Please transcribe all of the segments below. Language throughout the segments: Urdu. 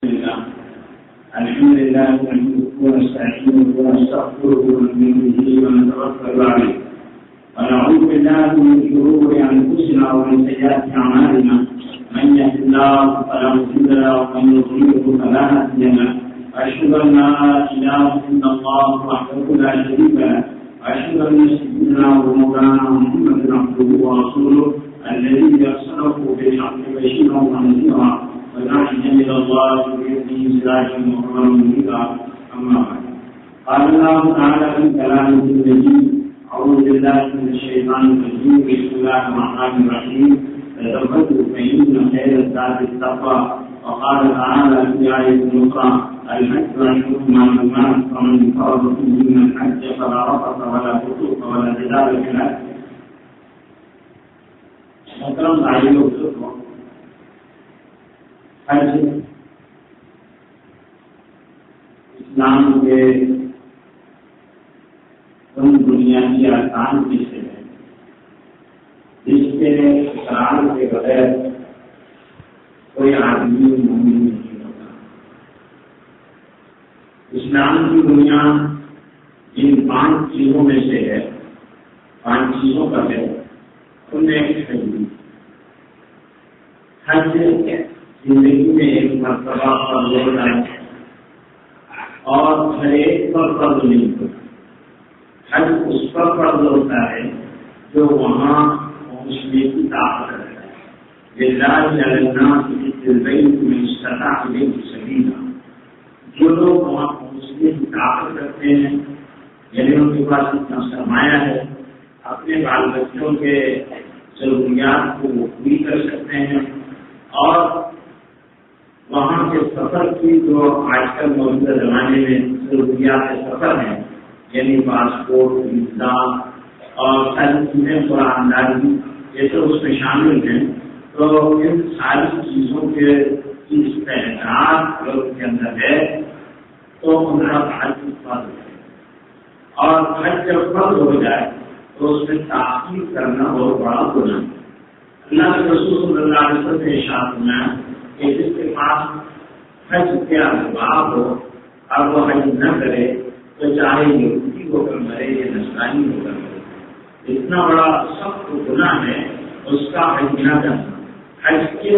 الحمد لله ونستعينه ونستغفره ونؤمن به ونتوكل عليه ونعوذ بالله من شرور انفسنا ومن سيئات اعمالنا من يهد الله فلا مضل له ومن يضلل فلا هادي له اشهد ان لا اله الا الله وحده لا شريك له واشهد ان سيدنا ومولانا محمدا عبده ورسوله الذي ارسله بالحق بشيرا ونذيرا وداعيا الى الله باذنه سراجا منيرا اما بعد قال الله تعالى في كلامه المجيد اعوذ بالله من الشيطان الرجيم بسم الله الرحمن الرحيم تزودوا فان خير الزاد التقوى وقال تعالى في آية أخرى الحج أشهر معلومات فمن فرض فيهن الحج فلا رفث ولا فسوق ولا جدال في الحج. محترم بھائیو بزرگوں، حج اسلام کے ان بنیادی ارکان میں سے ہے جس کے اقرار کے بغیر کوئی آدمی مومن نہیں ہوتا. اسلام کی بنیاد جن 5 چیزوں میں سے ہے، 5 چیزوں کا ہے، ان میں ایک حج زندگی میں ایک مرتبہ فرض ہوتا ہے اور ہر ایک پر فرض نہیں ہوتا. حج اس پر فرض ہوتا ہے جو وہاں پہنچنے کی طاقت رکھتا ہے. للہ الناس حج البیت من استطاع الیہ سبیلا. جو لوگ وہاں پہنچنے کی طاقت رکھتے ہیں، یعنی ان کے پاس اتنا سرمایہ ہے، اپنے بال بچوں کے ضروریات کو وہ پوری کر سکتے ہیں، اور وہاں کے سفر کی جو آج کل موجودہ زمانے میں ضروریات سفر ہیں، یعنی پاسپورٹ، ویزا اور ساری چیزیں قرآن داری، یہ تو اس میں شامل ہیں. تو ان ساری چیزوں کے استعداد اگر ان کے اندر ہے تو ان کا حج فرض ہے. اور حج جب فرض ہو جائے تو اس میں تاخیر کرنا بہت بڑا گناہ ہے. اللہ کے رسول صلی اللہ علیہ وسلم نے ارشاد فرمایا کہ جس کے پاس حج کے اسباب ہو اور وہ حج نہ کرے تو چاہے یہودی ہو کر مرے یا نصرانی ہو کر مرے. اتنا بڑا سخت گناہ ہے اس کا حج نہ کرنا. حج کے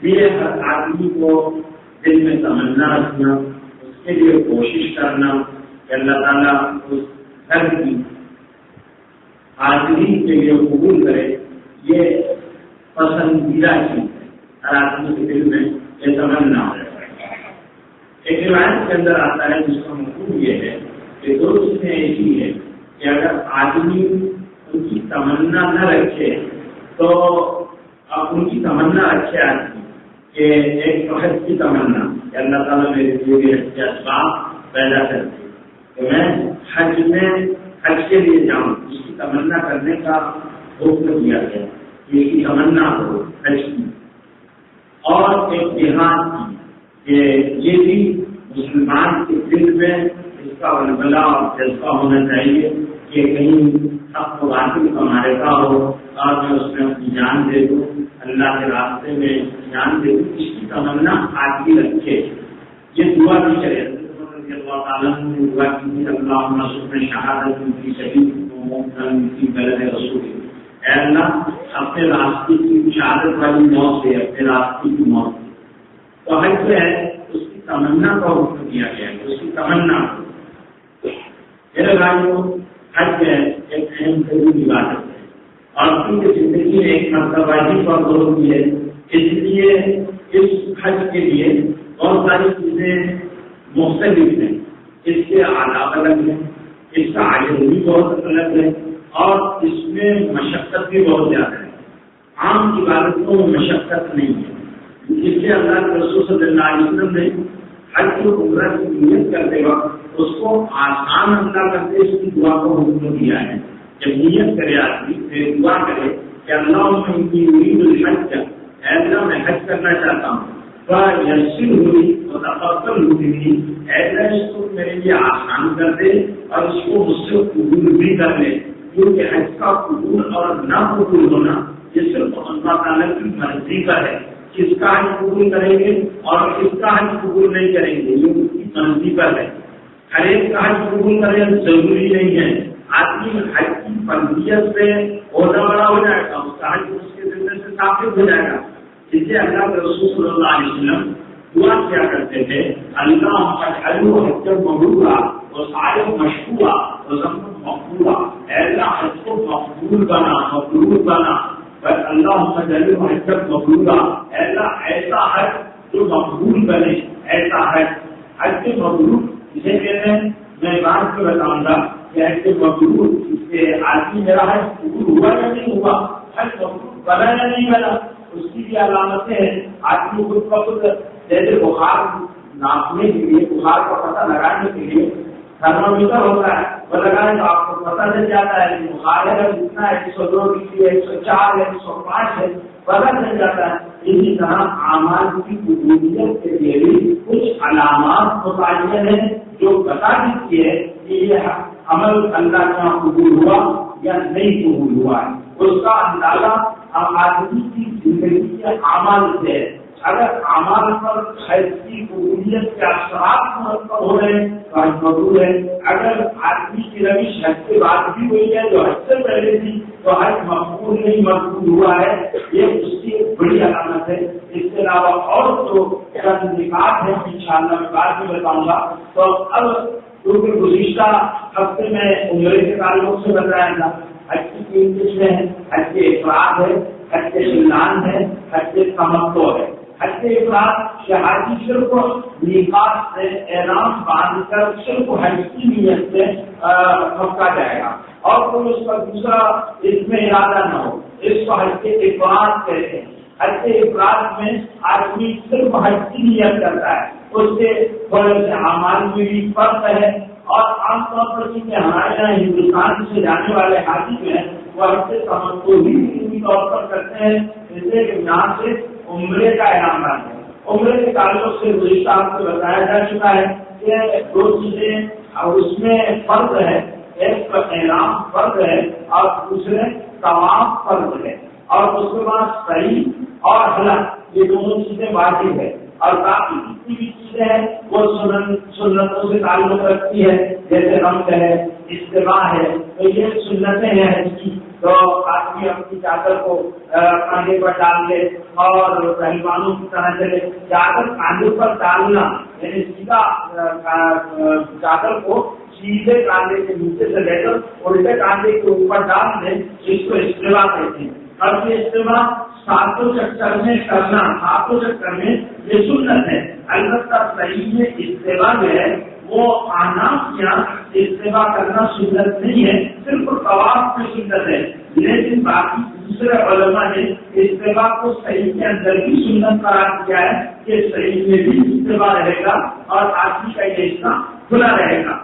لیے ہر آدمی کو دل میں تمنا رکھنا، اس کے لیے کوشش کرنا کہ اللہ تعالیٰ اس گھر کی حاضری کے لیے قبول کرے، یہ پسندیدہ چیز ہے. ہر آدمی کے دل میں یہ تمنا ہے. ایک روایت کے اندر آتا ہے جس کا مفہوم یہ ہے کہ 2 چیزیں ایسی ہے کہ اگر آدمی ان کی تمنا نہ رکھے تو اب ان کی تمنا رکھے آدمی کہ ایک حج کی تمنا کہ اللہ تعالیٰ میرے لیے حج کے اسباب پیدا کر دے کہ میں حج کے لیے جاؤں. اس کی تمنا کرنے کا حکم دیا گیا، یہ کی تمنا ہو حج کی. اور ایک جہاد کی کہ یہ بھی مسلمان کے دل میں اس کا ولولہ اور جذبہ ہونا چاہیے کہ کہیں حق و باطل کا معرکہ ہو اور میں اس میں اپنی جان دے دوں، اللہ کے راستے میں جان دے دوں. اس کی تمنا آدمی رکھے. یہ دعا بھی کرے. اللہ تعالیٰ نے دعا کی تھی اللہم ارزقنا شہادۃ فی سبیلک وموتا فی بلد رسولک. اے اللہ اپنے راستے کی شہادت والی موت سے، اپنے راستے کی موت سے. تو حج جو ہے اس کی تمنا کا حکم دیا گیا ہے، اس کی تمنا. میرے بھائیوں، حج ہے ایک اہم ترین عبادت ہے اور کیونکہ زندگی میں ایک مرتبہ ہی فرض ہوتی ہے، اس لیے اس حج کے لیے بہت ساری چیزیں مختلف ہیں. اس کے آداب الگ ہیں، اس کا عجر بھی بہت الگ ہے اور اس میں مشقت بھی بہت زیادہ ہے. عام عبادتوں میں مشقت نہیں ہے، اس لیے اللہ کے رسول صلی اللہ علیہ وسلم نے حج اور عمرہ کی نیت کرتے وقت اس کو آسان اللہ کرتے اس کی دعا کو حکم دیا ہے. جب نیت کرے آدمی دعا کرے کہ اللہ میں حج کرنا چاہتا ہوں، یسر ہوئی متقبل ہوئی، ایسا اس کو میرے لیے آسان کر دے اور اس کو مجھ سے قبول بھی کر لے. کیونکہ حج کا قبول اور نہ قبول ہونا یہ صرف اللہ تعالیٰ کی مرضی کا ہے کس کا حج قبول کریں گے اور کس کا حج قبول نہیں کریں گے، یہ ان کی مرضی پر ہے۔ ہر ایک کا حج قبول کرنا ضروری نہیں ہے۔ آدمی حج کی فرضیت سے عہدہ بڑا ہو جائے گا، اس کا حج اس کے ذمہ سے ثابت ہو جائے گا۔ اس لیے اللہ کے رسول صلی اللہ علیہ وسلم دعا کیا کرتے تھے، اللہ اجعلہ حجا مبرورا وسعیہ مشکورا وذنبا مغفورا، اے اللہ حج کو مقبول بنا، مبرور بنا، اللہم اجعلہ حجا مبرورا، اے اللہ ایسا حج جو مقبول بنے، ایسا حج مبرور جسے کہتے ہیں۔ میں بات کو بتاؤں گا کہ حج مبرور اس سے آدمی میرا حج قبول ہوا یا نہیں ہوا، حج مبرور بنا یا نہیں بنا، اس کی بھی علامتیں ہیں۔ آدمی خود بخود جیسے بخار ناپنے کے لیے، بخار کا پتہ لگانے کے لیے تھرمامیٹر ہوتا ہے، وہ لگائیں تو آپ کو پتہ چل جاتا ہے کہ بخار ہے جتنا 102 ڈگری ہے، 104 ہے، 105 ہے، پتہ چل جاتا ہے۔ اسی طرح اعمال کی قبولیت کے لیے بھی کچھ علامات متعین ہیں جو بتا دیتی ہے کہ یہ عمل اللہ کا قبول ہوا یا نہیں قبول ہوا ہے۔ اس کا اندازہ آدمی کی زندگی کے اعمال سے ہے۔ اگر اعمال پر حج کی قبولیت کے اثرات مرتب ہو رہے ہیں تو حج مقبول ہے۔ اگر آدمی کی روش حج کے بعد بھی ہوئی ہے جو حج سے پہلے تھی تو حج مقبول نہیں مقبول ہوا ہے، یہ اس کی ایک بڑی علامت ہے۔ اس کے علاوہ اور جو چند نکات ہیں انشاءاللہ میں بعد میں بتاؤں گا۔ تو اب کیونکہ گزشتہ ہفتے میں عمرے کے تعلق سے بتایا تھا، حج کی تین قسمیں ہیں، حج کے افراد ہے، حج کے شلان ہے، حج کے تمتع ہے۔ حج کے افراد حاجی صرف میقات سے احرام باندھ کر صرف حج کی نیت سے مکہ جائے گا اور کوئی اس کا دوسرا اس میں ارادہ نہ ہو، اس کو حج کے افراد کہتے ہیں۔ حج کے افراد میں آدمی صرف حج کی نیت کرتا ہے، اس سے تھوڑے سے اعمال میں بھی فرق ہے۔ اور عام طور پر کہ ہمارے یہاں ہندوستان سے جانے والے حاجی جو ہیں وہ حج سے تمتع ہی پوری طور پر کرتے ہیں، جیسے کہ یہاں سے عمرے کا احرام باندھتے ہیں۔ عمرے کے تعلق سے گزشتہ آپ کو بتایا جا چکا ہے کہ دو چیزیں اور اس میں فرق ہے، ایک احرام فرض ہے اور دوسرے طواف فرض ہے، اور اس کے بعد صحیح اور حلق یہ دونوں چیزیں واجب ہے، اور باقی جتنی بھی چیزیں ہیں وہ سنتوں سے تعلق رکھتی ہے، جیسے رمز ہے، استوا ہے، تو یہ سنتیں ہیں حج کی۔ تو آدمی اپنی چادر کو کاندھے پر ڈال لے اور پہلوانوں کی طرح چلے۔ چادر کاندھے پر ڈالنا یعنی سیدھا چادر کو سیدھے کاندھے کے نیچے سے لے کر الٹے کاندھے کے اوپر ڈال دیں، اس کو استوا کہتے ہیں۔ اور یہ استوا ساتوں چکر میں کرنا، ساتوں چکر میں یہ سنت ہے۔ البتہ صحیح میں استوا جو ہے وہ آناف یا استوا کرنا سنت نہیں ہے، صرف طواف میں سنت ہے، لیکن باقی دوسرے علماء نے استوا کو صحیح کے اندر بھی سنت قرار دیا ہے کہ صحیح میں بھی استوا رہے گا اور آدمی کا یہ حصہ کھلا رہے گا۔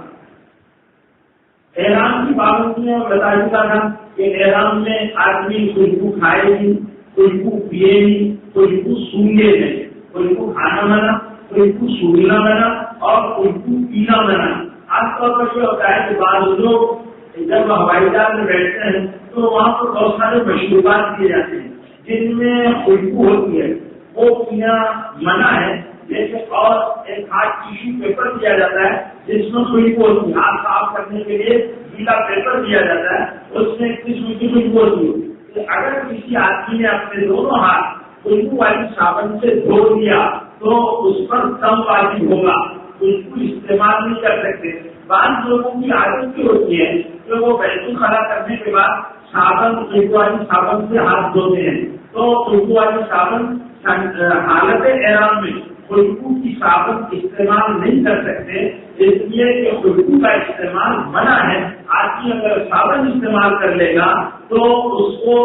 احرام کی پابندیاں بتا چکا تھا کہ احرام میں آدمی خوشبو کھائے نہیں، خوشبو پیے نہیں، خوشبو سونگے نہیں، خوشبو کھانا منع، خوشبو سونگنا منع اور خوشبو پینا منع۔ عام طور پر یہ ہوتا ہے کہ بعض لوگ جب ہوائی جہاز میں بیٹھتے ہیں تو وہاں پر بہت سارے مشروبات دیے جاتے ہیں جن میں خوشبو ہوتی ہے، وہ پینا منع ہے۔ جیسے اور ایک ہاتھ ٹیشو پیپر دیا جاتا ہے جس میں خوشبو ہوتی ہے، ہاتھ صاف کرنے کے لیے گیلا پیپر دیا جاتا ہے، اس میں قسم کی خوشبو ہوتی ہے۔ اگر کسی آدمی نے اپنے دونوں ہاتھ خوشبو والی صابن سے دھو دیا تو اس پر دم واجب ہوگا، خوشبو استعمال نہیں کر سکتے۔ بعض لوگوں کی عادت بھی ہوتی ہے کہ وہ بیت الخلا کرنے کے بعد صابن خوشبو والی صابن سے ہاتھ دھوتے ہیں، تو خوشبو والی صابن حالت احرام میں خوشبو کی صابن استعمال نہیں کر سکتے، اس لیے کہ خوشبو کا استعمال منع ہے۔ آدمی اگر صابن استعمال کر لے گا تو اس کو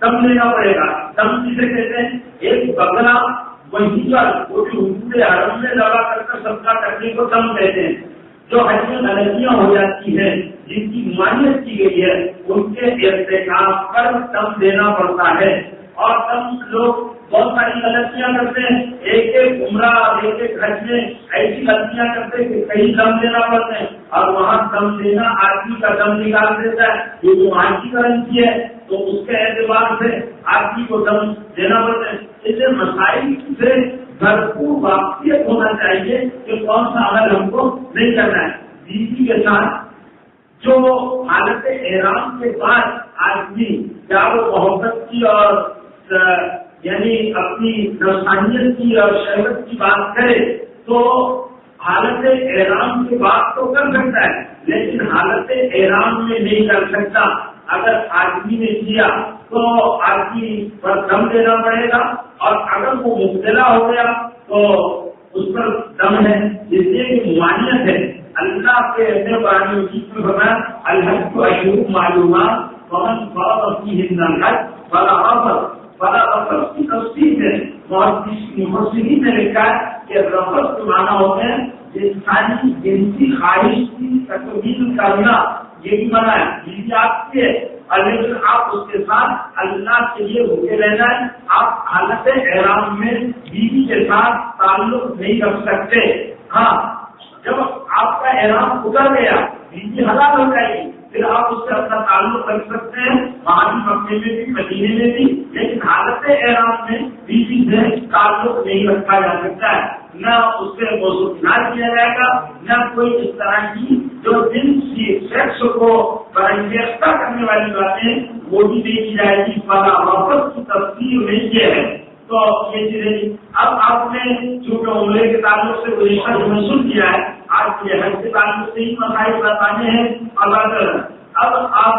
دم لینا پڑے گا۔ دم کسے کہتے ہیں؟ ایک بکرا وہی پر وہ بھی حضور حرم میں لگا کر صدقہ کرنے کو دم کہتے ہیں۔ جو حج میں غلطیاں ہو جاتی ہیں جن کی ممانعت کی گئی ہے ان کے ارتکاب پر دم دینا پڑتا ہے، اور دم لوگ بہت ساری غلطیاں کرتے ہیں، ایک ایک عمرہ ایک ایک حج میں ایسی غلطیاں کرتے ہیں کہ کہیں دم دینا پڑتے ہیں اور وہاں دم دینا آدمی کا دم نکال دیتا ہے، یہ جو وہاں کی کرنسی ہے تو اس کے اعتبار سے آدمی کو دم دینا پڑتا ہے۔ اسے مسائل سے بھرپور واقفیت ہونا چاہیے کہ کون سا عمل ہم کو نہیں کرنا ہے. بیوی کے ساتھ جو حالت احرام کے بعد آدمی کیا وہ محبت کی اور یعنی اپنی نفسانیت کی اور شہوت کی بات کرے تو حالت احرام کے بعد تو کر سکتا ہے، لیکن حالت احرام میں نہیں کر سکتا. اگر آدمی نے کیا تو آدمی پر دم دینا پڑے گا، اور اگر وہ مبتلا ہو گیا تو اس پر دم ہے، اس لیے کہ ممانعت ہے. اللہ کے ایسے قرآن مجید میں فرمایا الحج اشہر معلومات فمن فرض فیہن الحج فلا رفث کی تفصیل ہے. محسنین نے لکھا ہے کہ رفث کے معنی ہوتے ہیں جسمانی جنسی خواہش کی تکمیل کرنا، یہ بھی منع ہے. بیوی آپ کی ہے اور لیکن آپ اس کے ساتھ اللہ کے لیے بھوکے رہنا ہے. آپ حالت احرام میں بیوی کے ساتھ تعلق نہیں رکھ سکتے. ہاں، جب آپ کا احرام اتر گیا بیوی حلال ہو جائے گی، پھر آپ اس سے اپنا تعلق رکھ سکتے ہیں، وہاں بھی مکے میں بھی مدینے میں بھی، لیکن حالت احرام میں بیوی سے تعلق نہیں رکھا جا سکتا ہے. نہ اس سے موضوع کیا جائے گا، نہ کوئی اس طرح کی جو جنسی سیکس کو برانگیختہ کرنے والی باتیں وہ بھی نہیں کی جائے گی. فلا رفث کی تفصیل نہیں کیا ہے. تو یہ چیزیں اب آپ نے چونکہ عمرے کے تعلق سے گزشتہ جو منسوخ کیا ہے، آپ کے حج کے تعلق سے ہی مسائل بتانے ہیں. اب آپ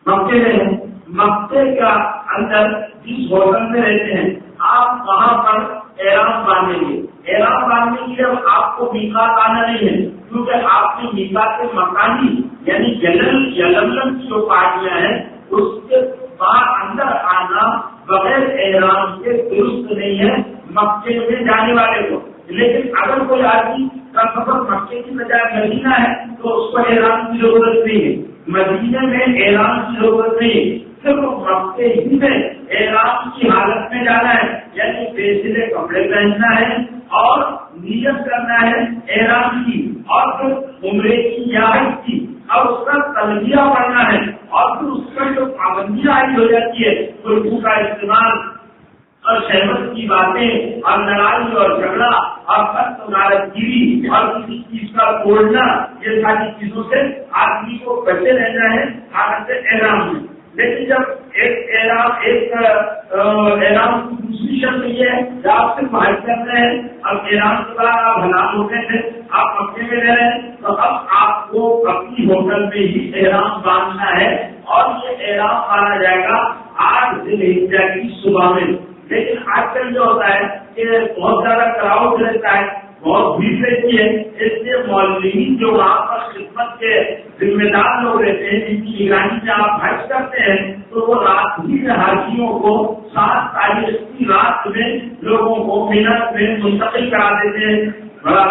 مکے میں ہیں، مکے کا اندر جس ہوٹل میں رہتے ہیں آپ وہاں پر احرام باندھیں گے. احرام باندھنے کے لیے اب آپ کو میقات آنا نہیں ہے، کیونکہ آپ نے میقات کے مکانی یعنی یلملم کی جو پارٹیاں ہیں اس کے بعد اندر آنا بغیر احرام کے درست نہیں ہے مکے میں جانے والے کو. لیکن اگر کوئی آدمی کا سفر مکے کی بجائے مدینہ ہے تو اس کو احرام کی ضرورت نہیں ہے. مدینہ میں احرام کی ضرورت نہیں ہے، صرف مکے ہی میں احرام کی حالت میں جانا ہے، یعنی پیچھلے کپڑے پہننا ہے اور نیت کرنا ہے احرام کی، اور پھر عمرے کی یا حج کی، اور اس کا تلبیہ پڑھنا ہے، اور پھر اس پر جو پابندیاں عائد ہو جاتی ہے اردو کا استعمال اور شہوت کی باتیں اور لڑائی اور جھگڑا اور خط غارت گیری اور کسی چیز کا توڑنا، یہ ساری چیزوں سے آدمی کو بچے رہنا ہے حالت احرام میں. لیکن جب ایک احرام کی دوسری شرط یہ ہے کہ آپ صرف حج کرتے ہیں، اب احرام کے بعد آپ حلال ہوتے تھے، آپ مکے میں رہ رہے ہیں، تو اب آپ کو اپنی ہوٹل میں ہی احرام باندھنا ہے، اور یہ احرام باندھا جائے گا 8 ذی الحجہ کی صبح میں. لیکن آج کل جو ہوتا ہے کہ بہت زیادہ کراؤڈ رہتا ہے، بہت بھیڑ رہتی ہے، اس لیے مولوین جو وہاں پر خدمت کے ذمہ دار لوگ رہتے ہیں جن کی نگرانی میں آپ حج کرتے ہیں، تو وہ رات ہی میں حاجیوں کو 7 تاریخ کی رات میں لوگوں کو منت میں منتقل کرا دیتے ہیں. بڑا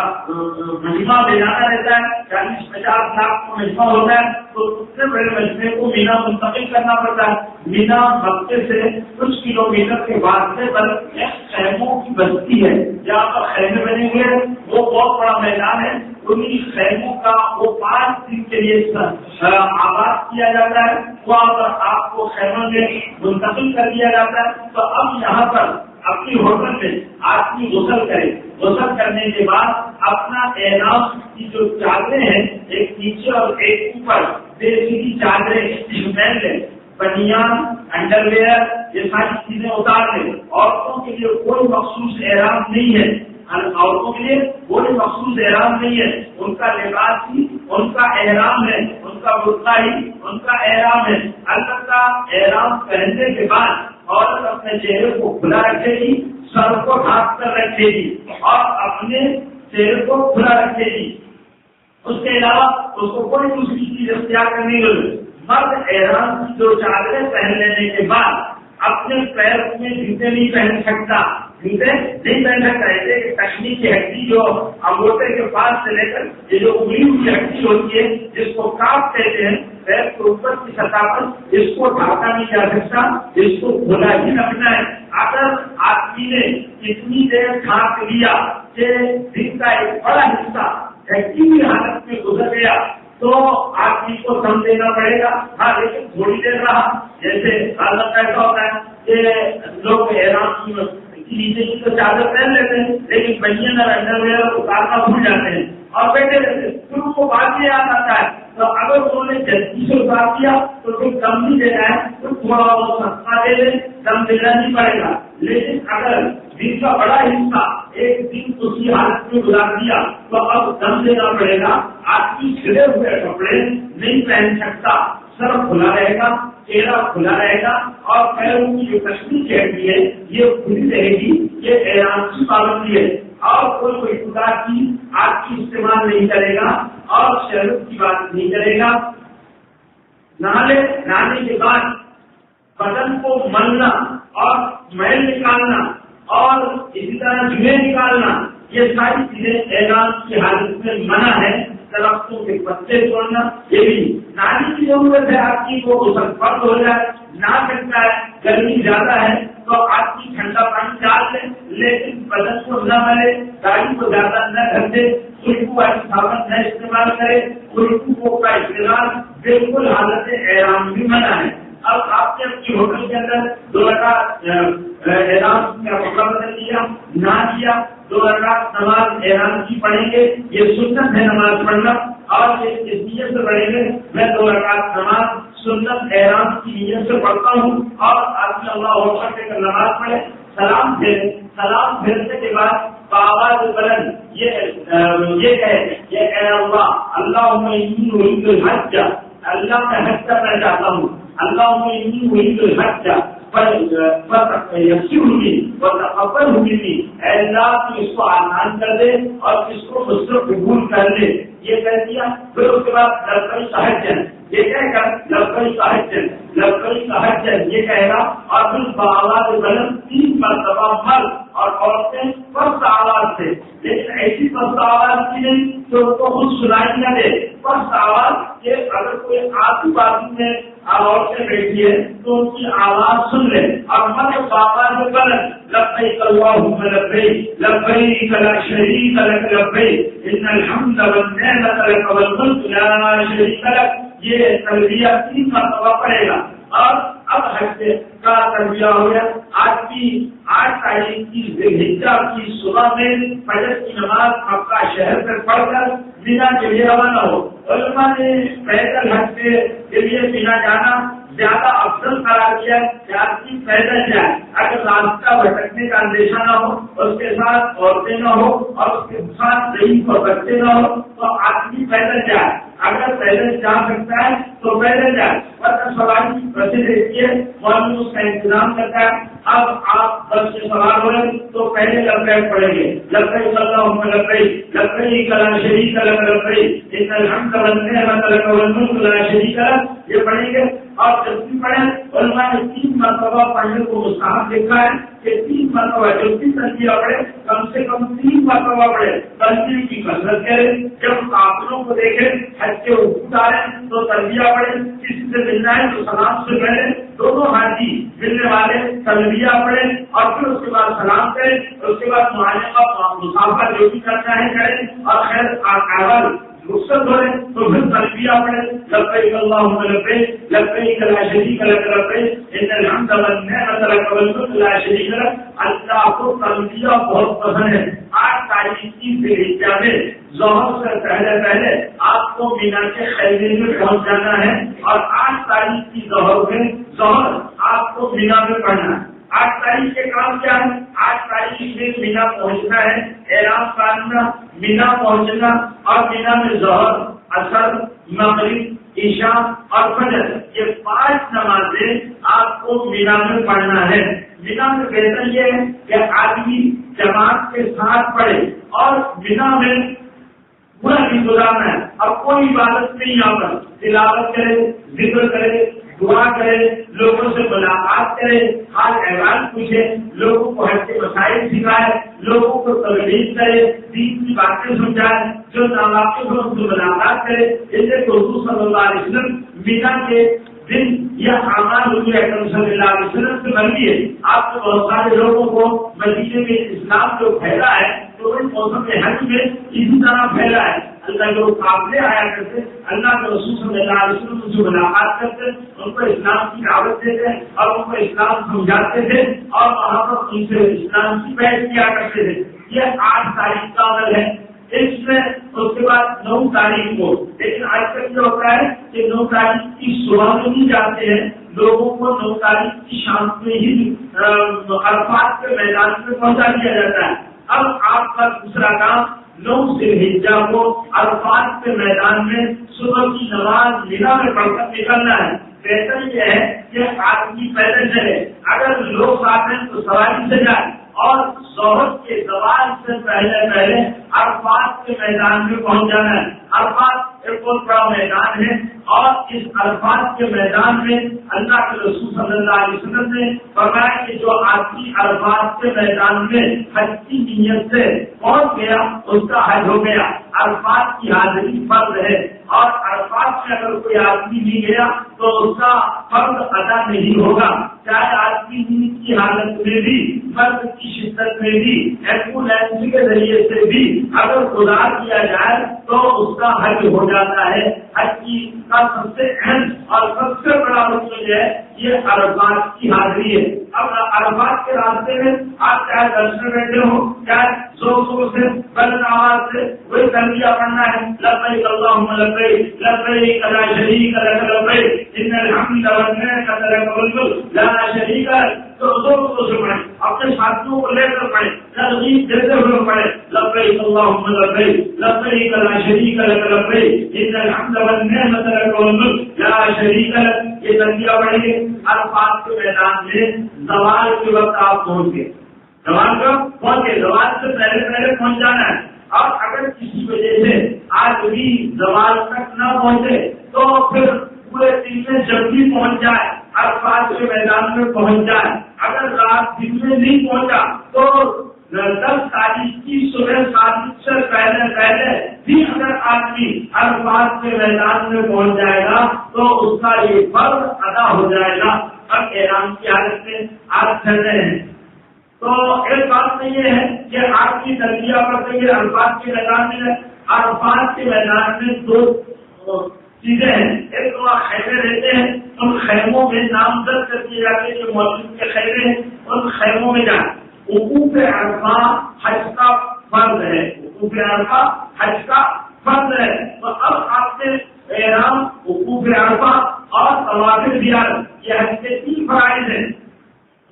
مجمع بجانا رہتا ہے، 40-50 لاکھ کا مجمع ہوتا ہے، تو اتنے بڑے مجمعے کو مینا منتقل کرنا پڑتا ہے. مینا مکے سے کچھ کلومیٹر کے فاصلے پر ایک خیموں کی بستی ہے، جہاں پر خیمے بنے ہوئے ہیں. وہ بہت بڑا میدان ہے، انہیں خیموں کا وہ 5 دن کے لیے آباد کیا جاتا ہے، وہاں پر آپ کو خیموں میں منتقل کر دیا جاتا ہے. تو اب یہاں پر اپنی ہوٹل میں آدمی غسل کرے، غسل کرنے کے بعد اپنا احرام کی جو چادریں ہیں ایک نیچے اور ایک اوپر دیسی چادریں پہن لیں، بنیان انڈر ویئر یہ ساری چیزیں اتار لیں. عورتوں کے لیے کوئی مخصوص احرام نہیں ہے، عورتوں کے لیے کوئی مخصوص احرام نہیں ہے، ان کا لباس ہی ان کا احرام ہے، ان کا برقع ہی ان کا احرام ہے. البتہ احرام پہننے کے بعد عورت اپنے چہرے کو کھلا رکھے گی، سر کو ڈھانپ کر رکھے گی اور اپنے چہرے کو کھلا رکھے گی. اس کے علاوہ اس کو کوئی دوسری چیز اختیار کرنے کی. مرد احرام کی جو چادریں پہن لینے کے بعد اپنے پیر میں جوتے نہیں پہن سکتا، جوتے نہیں پہن سکتا. ایسے کہ کشمیر کی ہڈی جو انگوٹے کے پاس سے لے کر یہ جو اگلی ہوئی ہڈی ہوتی ہے جس کو کاف کہتے ہیں، پیر کے اوپر کی سطح پر اس کو ڈھانکا نہیں جا سکتا، اس کو کھلا ہی رکھنا ہے. اگر آدمی نے اتنی دیر ڈھانک لیا کہ دن کا ایک بڑا حصہ ہڈی کی حالت میں گزر گیا تو آدمی کو دم دینا پڑے گا. ہاں لیکن تھوڑی دیر رہا، جیسے ایسا ہوتا ہے کہ لوگ احرام کی نیچے کی تو چادر پہن لیتے ہیں لیکن بنیان اور انڈر ویئر اتارنا بھول جاتے ہیں اور بیٹھے رہتے ہیں، پھر ان کو بعد میں یاد آتا ہے تو اگر انہوں نے جلدی سے اتار دیا تو پھر کم نہیں دینا ہے، تو تھوڑا بہت سستا دے دیں، کم دینا نہیں پڑے گا۔ لیکن اگر دن کا بڑا حصہ ایک دن اسی حالت میں گزار دیا تو اب دم دینا پڑے گا۔ آدمی چھڑے ہوئے کپڑے نہیں پہن سکتا، سر کھلا رہے گا، چہرہ کھلا رہے گا اور پیروں کی جو کشمی چہرتی ہے یہ کھلی رہے گی، یہ احرام کی پابندی ہے۔ اور کوئی خدا کی آگ کی استعمال نہیں کرے گا اور شہرت کی بات نہیں کرے گا۔ نہانے کے بعد بدن کو ملنا اور میل نکالنا اور اسی طرح جوئیں نکالنا، یہ ساری چیزیں احرام کی حالت میں منع ہے۔ درختوں کے پتے توڑنا یہ بھی نہانے کی ضرورت ہے، آپ کی وہ غسل فرض ہو جائے، نہ سکتا ہے، گرمی زیادہ ہے تو آپ کی ٹھنڈا پانی ڈال لیں، لیکن بدن کو نہ ملے، گاڑی کو زیادہ نہ گھسے، خوشبو والی صابن نہ استعمال کرے، خوشبو کا استعمال بالکل حالت احرام بھی منع ہے۔ اب آپ نے اپنی ہوٹل کے اندر 2 رکعت احرام کا مقابلہ کیا، نہ کیا، 2 رکعت نماز احرام کی پڑھیں گے، یہ سنت ہے نماز پڑھنا، اور اس نیت سے پڑھیں گے میں 2 رکعت نماز سنت احرام کی نیت سے پڑھتا ہوں، اور آدمی اللہ اکبر کہہ کر نماز پڑھے، سلام پھیرے، سلام پھیرنے کے بعد بآواز بلند یہ کہے کہ اے اللہ، اللہم انی ارید الحج، اللہ میں حج کرنا چاہتا ہوں، اللہم انی ارید الحج فیسرنی وتقبلہ منی، اے اللہ تو اس کو آسان کر دے اور اس کو مجھ سے قبول کر لے۔ یہ کہہ دیا، پھر اس کے بعد لبیک حجا، یہ کہہ کر لبیک حجا، لبیک حجا یہ کہے گا، اور پھر بآواز بلند 3 مرتبہ مرد اور عورتیں پست آواز سے، لیکن ایسی پست آواز کی نہیں تو ان کو خود سنائی نہ دے، پست آواز کہ اگر کوئی آدمی بازو میں عورتیں بیٹھی ہے تو ان کی آواز سن لے، اور مرد بآواز بلند لبیک اللہم لبیک، لبیک لا شریک لک لبیک، ان الحمد والنعمت لک والملک لا شریک لک، یہ تلبیہ 3 مرتبہ پڑے گا۔ اور اب حج کا تلبیہ ہو گیا۔ آج کی 8 تاریخ کی ذوالحجہ کی صبح میں فجر کی نماز مکہ شہر سے پڑھ کر مینا کے لیے روانہ ہو۔ علماء نے پیدل حج کے لیے مینا جانا زیادہ افضل قرار دیا کہ آدمی پیدل جائے، اگر راستہ بھٹکنے کا اندیشہ نہ ہو، اس کے ساتھ عورتیں نہ ہو اور اس کے ساتھ ضعیف اور بچے نہ ہو تو آدمی پیدل جائے، اگر پیدل جا سکتا ہے تو پیدل جائے، ورنہ سواری کی بسیں دیکھیے مولوی اس کا انتظام کرتا ہے۔ اب آپ بس سے سوار ہوئے تو پہلے لبیک پڑھیں گے، لبیک اللہم لبیک، لبیک لا شریک لک لبیک، ان الحمد والنعمت لک والملک لا شریک لک، یہ پڑھیں گے۔ اور جب بھی پڑھیں علماء نے 3 مرتبہ پڑھنے کو مستحب دیکھا ہے کہ 3 مرتبہ جب بھی تلبیہ پڑھے کم سے کم 3 مرتبہ پڑھے، تلبیہ کی کثرت کرے۔ جب قافلوں کو دیکھیں حج کے حقوق آئے تو تلبیہ پڑھے، کسی سے ملنا ہے تو سلام سے پہلے دونوں حاجی ملنے والے تلبیہ پڑھے اور پھر اس کے بعد سلام کریں، اس کے بعد معانقہ مسافہ جو بھی کرنا ہے کریں، اور خیر احوال رخصت ہوئے تو پھر تلبیہ پڑھے، لبیک اللہم لبیک، لبیک لا شریک لک لبیک، ان الحمد والنعمت لک والملک لا شریک لک۔ اللہ کو تلبیہ بہت پسند ہے۔ 8 تاریخ کی ذوالحجہ میں ظہر سے پہلے آپ کو مینا کے خیمے میں پہنچ جانا ہے، اور 8 تاریخ کی ظہر آپ کو مینا میں پڑھنا ہے۔ 8 تاریخ کے کام کیا ہے؟ 8 تاریخ میں مینا پہنچنا ہے، احرام باندھنا، مینا پہنچنا، اور مینا میں ظہر، عصر، مغرب، عشاء اور فجر، یہ 5 نمازیں آپ کو مینا میں پڑھنا ہے۔ مینا میں بہتر یہ ہے کہ آدمی جماعت کے ساتھ پڑھے، اور مینا میں پورا دن گزارنا ہے، اب کوئی عبادت نہیں یہاں پر، تلاوت کرے، ذکر کرے، دعا کرے، لوگوں سے ملاقات کرے، حال احوال پوچھے، لوگوں کو حج کے مسائل سکھائے، لوگوں کو تبلیغ کرے، دین کی باتیں سمجھائے، جو ناواقف ہو ان سے ملاقات کرے۔ جیسے کہ حضور صلی اللہ علیہ وسلم مینا کے دن یہ اعمال حضور اکرم صلی اللہ علیہ وسلم سے مروی ہے۔ آپ نے بہت سارے لوگوں کو مدینے میں اسلام جو پھیلا ہے تو اس موسم حج میں اسی طرح پھیلا ہے، اللہ کے قافلے آیا کرتے، اللہ کے رسول صلی اللہ علیہ وسلم سے ملاقات کرتے، ان کو اسلام کی دعوت دیتے اور ان کو اسلام سمجھاتے تھے اور وہاں پر ان سے اسلام کی بحث کیا کرتے تھے۔ یہ 8 تاریخ کا عمل ہے۔ اس میں اس کے بعد 9 تاریخ کو، لیکن آج کل یہ ہوتا ہے کہ 9 تاریخ کی صبح میں نہیں جاتے ہیں، لوگوں کو 9 تاریخ کی شام میں ہی عرفات کے میدان میں پہنچا دیا جاتا ہے۔ اب آپ کا دوسرا کام 9 ذی الحجہ کو عرفات کے میدان میں صبح کی نماز مینا میں پڑھ کر نکلنا ہے۔ بہتر یہ ہے کہ آدمی پیدل چلے، اگر لوگ آتے ہیں تو سواری سے جائے اور ظہر کے زوال سے پہلے عرفات کے میدان میں پہنچ جانا ہے۔ عرفات ایک بہت بڑا میدان ہے اور اس عرفات کے میدان میں اللہ کے رسول صلی اللہ علیہ وسلم نے فرمایا کہ جو آدمی عرفات کے میدان میں حج کی نیت سے پہنچ گیا اس کا حج ہو گیا۔ عرفات کی حاضری فرض ہے اور عرفات میں اگر کوئی آدمی نہیں گیا تو اس کا فرض ادا نہیں ہوگا، چاہے آدمی نیند کی حالت میں بھی، مرد کی شدت میں بھی، ایمبولینس کے ذریعے سے بھی اگر گزار کیا جائے تو اس کا حج ہو جاتا ہے۔ حج کی کا سب سے اہم اور سب سے بڑا مقصد ہے یہ عرفات کی حاضری ہے۔ اب عرفات کے راستے میں آپ چاہے درس میں بیٹھے ہو، چاہے زور سے بلند آواز سے وہی تلبیہ پڑھنا ہے، لبیک اللہم لبیک لبیک لا شریک لک لبیک ان الحمد والنعمۃ لک والملک لا شریک لک، تو زور سے پڑھیں، اپنے ساتھیوں کو لے کر پڑھیں، ترغیب دیتے ہوئے پڑھیں، لبیک اللہم لبیک لبیک لا شریک لک لبیک ان الحمد والنعمۃ لک والملک لا شریک لک۔ یہ تلبیہ پڑھیے۔ عرفات کے میدان میں زوال کے وقت آپ پہنچ گئے، زوال کا پہنچے، زوال سے پہلے پہنچ جانا ہے۔ اور اگر کسی وجہ سے آج بھی زوال تک نہ پہنچے تو پھر پورے دن میں جب بھی پہنچ جائے، عرفات کے میدان میں پہنچ جائے۔ اگر رات دن میں نہیں پہنچا تو 10 تاریخ کی صبح 7 سے پہلے بھی اگر آدمی عرفات کے میدان میں پہنچ جائے گا تو اس کا یہ فرض ادا ہو جائے گا۔ اب احرام کی حالت میں آپ چل رہے ہیں تو ایک بات تو یہ ہے کہ آپ کی تلبیہ کرتے ہوئے عرفات کے میدان میں، عرفات کے میدان میں 2 چیزیں ہیں۔ ایک تو خیمے رہتے ہیں، ان خیموں میں نامزد کر دیے جاتے ہیں جو مسجد کے خیمے ہیں، ان خیموں میں جائیں۔ وقوف عرفہ حج کا فرض ہے، وقوف عرفہ حج کا فرض ہے۔ تو اب آپ نے احرام، وقوف عرفہ اور طواف زیارت، یہ حج کے 3 فرائض ہیں۔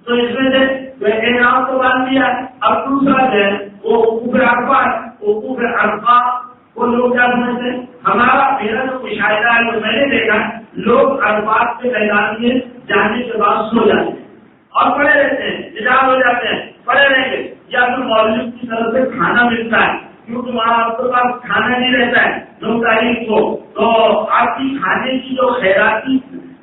تو اس میں سے احرام کو باندھ دیا، اب دوسرا جو ہے وہ وقوف عرفہ ہے۔ وقوف عرفہ وہ لوگ کیا سمجھتے ہیں؟ میرا جو مشاہدہ ہے وہ میں نے دیکھا، لوگ عرفات کے میدان میں جانے کے بعد سو جاتے ہیں اور پڑے رہتے ہیں، اجازت ہو جاتے ہیں، پڑے رہیں گے، یا پھر مولوی کی طرف سے کھانا ملتا ہے کیونکہ وہاں آپ کے پاس کھانا نہیں رہتا ہے 9 تاریخ کو، تو آپ کی کھانے کی جو خیراتی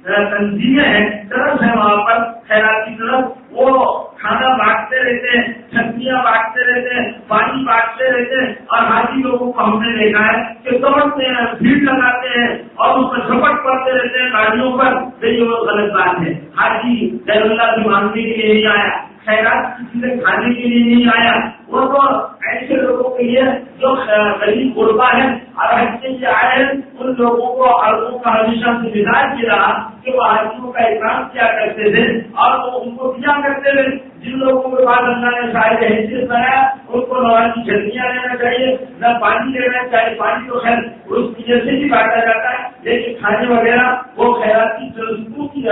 تنظیمیں ہیں طرف ہے، وہاں پر خیراتی طرف وہ کھانا بانٹتے رہتے ہیں، چھتریاں بانٹتے رہتے ہیں، پانی بانٹتے رہتے ہیں، اور حاجی لوگوں کو ہم نے دیکھا ہے کہ دوڑتے ہیں، بھیڑ لگاتے ہیں اور اس پر جھپٹ پڑتے رہتے ہیں گاڑیوں پر۔ یہ وہ غلط بات ہے۔ حاجی غیر اللہ کی مانگنے کے لیے نہیں آیا، خیرات کسی سے کھانے کے لیے نہیں آیا، وہ تو ایسے لوگوں کے لیے جو غریب غربا ہے اور حج کے لیے آئے ہیں، ان لوگوں کو عربوں کا ہمیشہ سے مزاج یہ رہا کہ وہ حاجیوں کا اکرام کیا کرتے تھے اور وہ ان کو دیا کرتے تھے۔ جن لوگوں کے بعد اللہ نے شاید حیثیت بنایا ان کو نہ کی چھتریاں لینا چاہیے، نہ پانی لینا چاہیے، پانی تو خیر اس کی جیسے ہی بانٹا جاتا ہے، لیکن کھانے وغیرہ وہ خیراتی جلسوں کی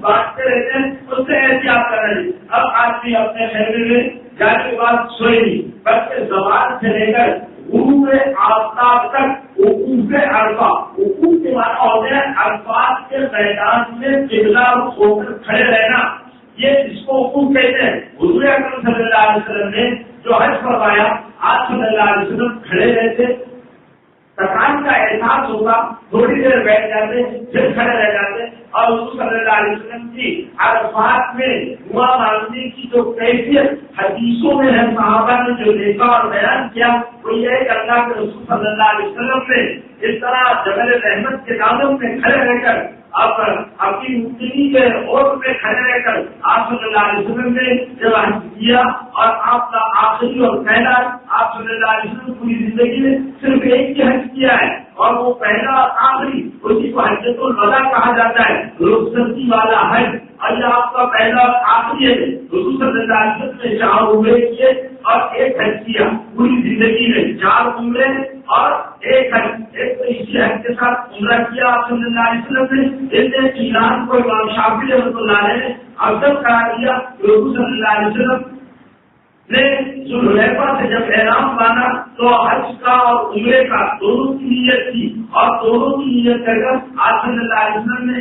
بانٹتے رہتے ہیں، اس سے احتیاط کرنا چاہیے۔ اب آدمی اپنے خیمے میں جانے کے بعد سوئے نہیں، بلکہ زوال سے لے کر غروب آفتاب تک وقوف عرفہ، وقوف کے معنی ہوتے ہیں عرفات کے میدان میں قبلہ ہو کر کھڑے رہنا، یہ اس کو وقوف کہتے ہیں۔ حضور اکرم صلی اللہ علیہ وسلم نے جو حج فرمایا، آپ صلی اللہ علیہ وسلم کھڑے رہتے، تھکان کا احساس ہوگا، تھوڑی دیر بیٹھ جاتے، پھر کھڑے رہ جاتے، اور حضور صلی اللہ علیہ وسلم کی عرفات میں دعا مانگنے کی جو کیفیت حدیثوں میں ہے، صحابہ نے جو دیکھا اور بیان کیا، وہ یہ ہے کہ اللہ کے رسول صلی اللہ علیہ وسلم نے اس طرح جبل رحمت کے دامن میں کھڑے رہ کر اب اپنی مبتلی کے اوٹ میں کھڑے رہ کر آپ صلی اللہ علیہ وسلم نے جب حج کیا، اور آپ کا آخری اور پہلا آپ صلی اللہ علیہ وسلم پوری زندگی میں صرف ایک ہی حج کیا ہے اور وہ پہلا آخری، اسی کو حجۃ الوداع کہا جاتا ہے، رخصتی والا حج، اور یہ آپ کا پہلا آخری ہے۔ رسول صلی اللہ علیہ وسلم نے 4 عمرے کیے اور ایک حج کیا، پوری زندگی میں 4 عمرے اور ایک حج۔ ایک تو اسی حج کے ساتھ عمرہ کیا آپ صلی اللہ علیہ وسلم نے، اس نے اعلان کو امام شافعی رحمۃ اللہ علیہ نے افضل قرار دیا۔ رسول صلی اللہ علیہ وسلم نے ذوالحلیفہ سے جب احرام باندھا تو حج کا اور عمرے کا دونوں کی نیت تھی، اور دونوں کی نیت کر کر آپ صلی اللہ علیہ وسلم نے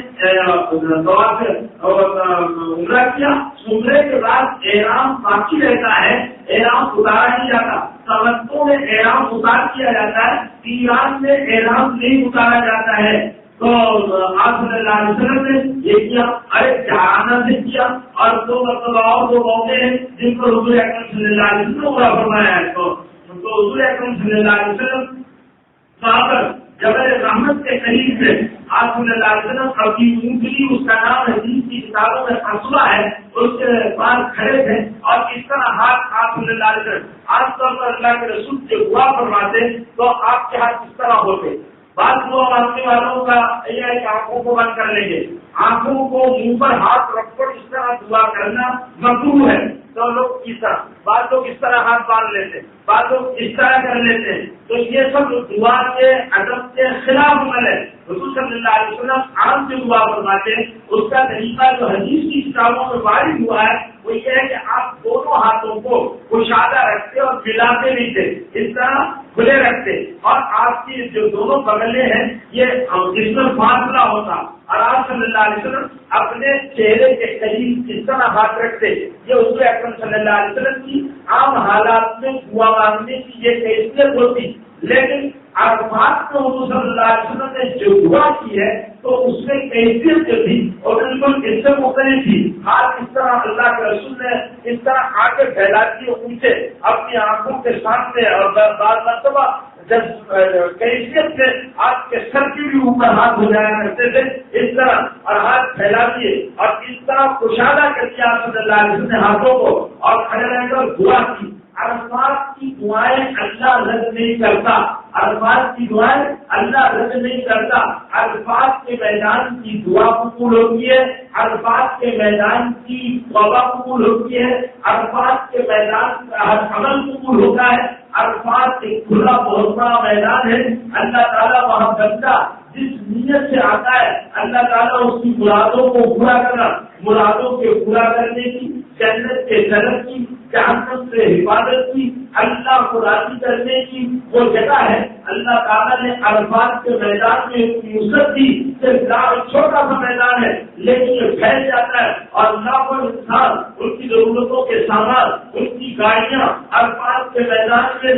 عمرہ کیا۔ عمرے کے بعد احرام باقی رہتا ہے، احرام اتارا نہیں جاتا۔ تمتع میں احرام اتار کیا جاتا ہے، ایران میں احرام نہیں اتارا جاتا ہے۔ تو آپ صلی اللہ علیہ وسلم نے یہ کیا، جہانہ سے کیا، اور 2 مرتبہ اور 2 موقع ہیں جن کو حضور اکرم صلی اللہ علیہ وسلم نے عمرہ فرمایا ہے۔ تو حضور اکرم صلی اللہ علیہ وسلم وہاں پر جبل رحمت کے قریب سے آپ صلی اللہ علیہ وسلم اپنی اونگلی، اس کا نام حدیث کی کتابوں میں قصبہ ہے، اس کے پاس کھڑے تھے اور اس طرح ہاتھ آپ صلی اللہ علیہ وسلم عام طور پر اللہ کے رسول سے دعا فرماتے تو آپ کے ہاتھ اس طرح ہوتے۔ بعض دعا مانگنے والوں کا یہ ہے کہ آنکھوں کو بند کر لیں گے، آنکھوں کو منہ پر ہاتھ رکھ کر اس طرح دعا کرنا مکروہ ہے۔ تو لوگ اس طرح، بعض لوگ اس طرح ہاتھ باندھ لیتے، بعض لوگ اس طرح کر لیتے ہیں، تو یہ سب دعا کے ادب کے خلاف عمل ہے۔ رسول صلی اللہ علیہ وسلم عام سے دعا فرماتے ہیں، اس کا طریقہ جو حدیث کی کتابوں میں وارد ہوا ہے وہ یہ ہے کہ آپ دونوں ہاتھوں کو کشادہ رکھتے اور ملاتے نہیں تھے، اس طرح کھلے رکھتے، اور آپ کی جو دونوں بغلیں ہیں یہ جس میں فاصلہ ہوتا، اور آپ صلی اللہ علیہ وسلم اپنے چہرے کے قریب اس طرح ہاتھ رکھتے۔ یہ حضور اکرم صلی اللہ علیہ وسلم کی عام حالات میں دعا مانگنے کی یہ کیفیت ہوتی، لیکن عرفات میں حضور صلی اللہ علیہ وسلم نے جو دعا کی ہے تو اس میں کیفیت جو تھی اور بالکل اس سے مختلف تھی۔ ہاتھ اس طرح اللہ کے رسول نے اس طرح آگے پھیلا دیے اونچے اپنی آنکھوں کے سامنے، اور بعض مرتبہ جب کیفیت سے آپ کے سر کے بھی اوپر ہاتھ ہو جایا کرتے تھے اس طرح، اور ہاتھ پھیلا دیے اور اس طرح کشادہ کر دیا آپ صلی اللہ علیہ وسلم نے ہاتھوں کو، اور کھڑے رہ کر دعا کی۔ عرفات کی دعائیں اللہ رد نہیں کرتا، عرفات کی دعائیں اللہ رد نہیں کرتا۔ عرفات کے میدان کی دعا قبول ہوتی ہے، عرفات کے میدان کی توبہ قبول ہوتی ہے، عرفات کے میدان کا ہر عمل قبول ہوتا ہے۔ عرفات ایک کھلا بہت بڑا میدان ہے، اللہ تعالیٰ وہاں بندہ جس نیت سے آتا ہے اللہ تعالیٰ اس کی مرادوں کو پورا کرنا، مرادوں کے پورا کرنے کی، جنت کے طرف کی، جہنم سے حفاظت کی، اللہ کو راضی کرنے کی وہ جگہ ہے۔ اللہ تعالیٰ نے عرفات کے میدان میں وسعت دی، چھوٹا سا میدان ہے لیکن یہ پھیل جاتا ہے، اور لاکھوں انسان ان کی ضرورتوں کے سامان، ان کی گاڑیاں عرفات کے میدان میں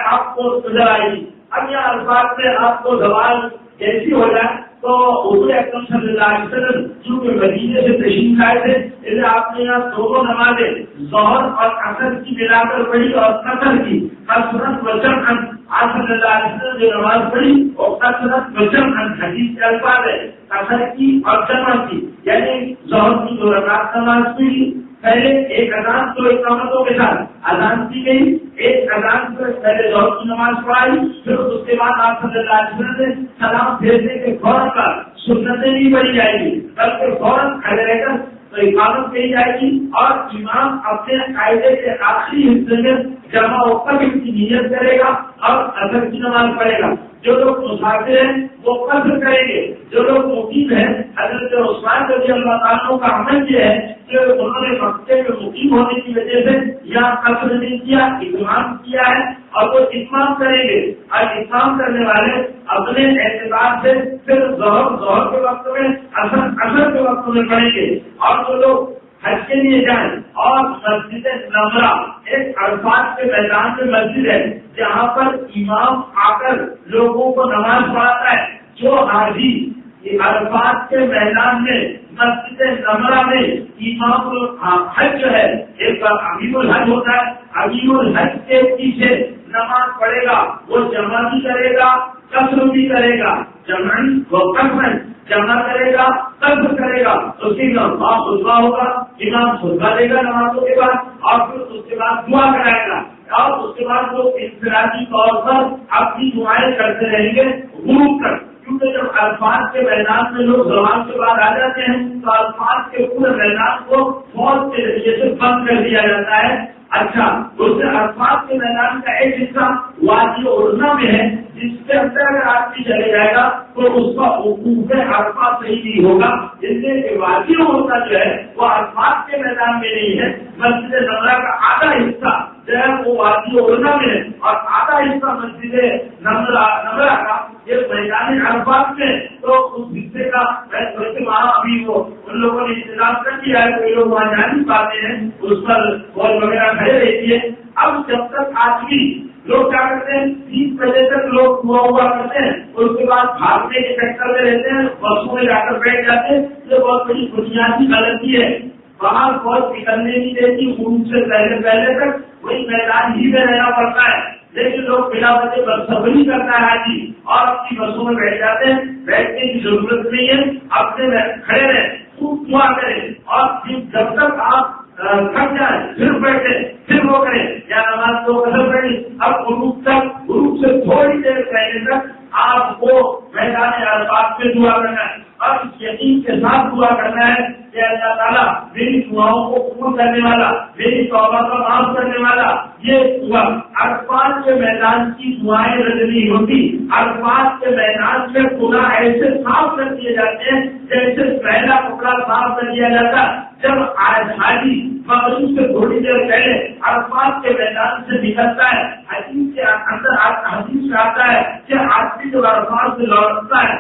آپ کو نظر آئے گی۔ اب یہ عرفات میں آپ کو زوال کیسی ہو جائے تو حضور اکرم صلی اللہ علیہ وسلم چونکہ مدینے سے تشریف لائے تھے، اس لیے آپ نے یہاں دونوں نمازیں ظہر اور عصر کی ملا کر پڑھی، اور قصر کی کثرت و جمع۔ آپ صلی اللہ علیہ وسلم جو نماز پڑھی اور کثرت و جمع حدیث کے الفاظ ہے، قصر کی اور جمع کی، یعنی ظہر کی 2 رکعت نماز پڑھی، پہلے ایک اذان 2 اقامتوں کے ساتھ اذان کی گئی، ایک اذان سے پہلے ظہر کی نماز پڑھائی، پھر اس کے بعد آپ صلی اللہ علیہ وسلم نے سلام بھیجنے کے فوراً بعد سنتیں نہیں پڑھی جائے گی بلکہ فوراً کھڑے رہ کر تو اقامت کی جائے گی، اور امام اپنے قاعدے کے آخری حصے میں جمع ہو کر ان کی نیت کرے گا اور اثر کی نماز پڑھے گا۔ جو لوگ مسافر ہیں وہ قصر کریں گے، جو لوگ مقیم ہیں حضرت عثمان رضی اللہ تعالیٰ کا عمل یہ ہے کہ انہوں نے مکے میں مقیم ہونے کی وجہ سے یہاں قصر نہیں کیا، اتمام کیا ہے، اور وہ اتمام کریں گے، اور اتمام کرنے والے اپنے اعتبار سے پھر ظہر کے وقت میں عصر کے وقت میں پڑھیں گے۔ اور جو لوگ حج کے لیے جائیں اور مسجد نمرہ ایک عرفات کے میدان میں مسجد ہے جہاں پر امام آ کر لوگوں کو نماز پڑھاتا ہے، جو حاجی عرفات کے میدان میں مسجد نمرہ میں امام حج جو ہے ایک امیر الحج ہوتا ہے، امیر الحج کے پیچھے نماز پڑھے گا، وہ جمع بھی کرے گا قصر بھی کرے گا، جمع کرے گا قصر کرے گا، اس کے بعد خطبہ ہوگا، امام خطبہ دے گا نمازوں کے بعد، اور پھر اس کے بعد دعا کرائے گا، اور اس کے بعد وہ انفرادی طور پر اپنی دعائیں کرتے رہیں گے غروب تک، کیونکہ جب عرفات کے میدان میں لوگ زوال کے بعد آ جاتے ہیں تو عرفات کے پورے میدان کو فوج کے ذریعے سے بند کر دیا جاتا ہے. اچھا، دوسرے عرفات کے میدان کا ایک حصہ وادی عرضہ میں ہے، جس کے اندر اگر آدمی چلے جائے گا تو اس کا وقوف عرفات صحیح نہیں ہوگا، اس لیے کہ وادی عرضہ جو ہے وہ عرفات کے میدان میں نہیں ہے. مسجد نمرہ کا آدھا حصہ جو ہے وہ وادی عرضہ میں ہے اور آدھا حصہ مسجد نمرہ کا یہ میدان عرفات میں. تو اس حصے کا وہاں ابھی وہ ان لوگوں نے انتظام کر دیا ہے، کوئی لوگ وہاں جا نہیں پاتے ہیں، اس پر بال وغیرہ کھڑے رہتی ہے. اب جب تک آدمی لوگ کیا کرتے ہیں 30 بجے تک لوگ ہوا کرتے ہیں، اس کے بعد بھاگنے کے چکر میں رہتے ہیں، بسوں میں جا کر بیٹھ جاتے ہیں. یہ بہت بڑی بنیادی غلطی ہے. باہر بہت نکلنے نہیں دیتی، غروب سے پہلے تک وہی میدان ہی میں رہنا پڑتا ہے. لیکن لوگ بلا وجہ بدصبری کرتا ہے حاجی اور اپنی بسوں میں بیٹھ جاتے ہیں. بیٹھنے کی ضرورت نہیں ہے، اپنے کھڑے رہیں، خوب دعا کریں اور جب تک آپ تھک جائیں پھر بیٹھے پھر وہ کریں یا نماز کو قدر پڑی. اب غروب سے تھوڑی دیر پہلے تک آپ کو میدان عرفات میں دعا کرنا ہے اور اس یقین کے ساتھ دعا کرنا ہے کہ اللہ تعالیٰ میری دعاؤں کو قبول کرنے والا، میری توبہ کو معاف کرنے والا. یہ دعا عرفات کے میدان کی دعائیں رد نہیں ہوتی. عرفات کے میدان میں گناہ ایسے صاف کر دیے جاتے ہیں جیسے پہلا کپڑا صاف کر دیا جاتا. جب حاجی مغرب سے تھوڑی دیر پہلے عرفات کے میدان سے نکلتا ہے، حدیث کے اندر حدیث میں آتا ہے کہ آدمی جب عرفات سے لوٹتا ہے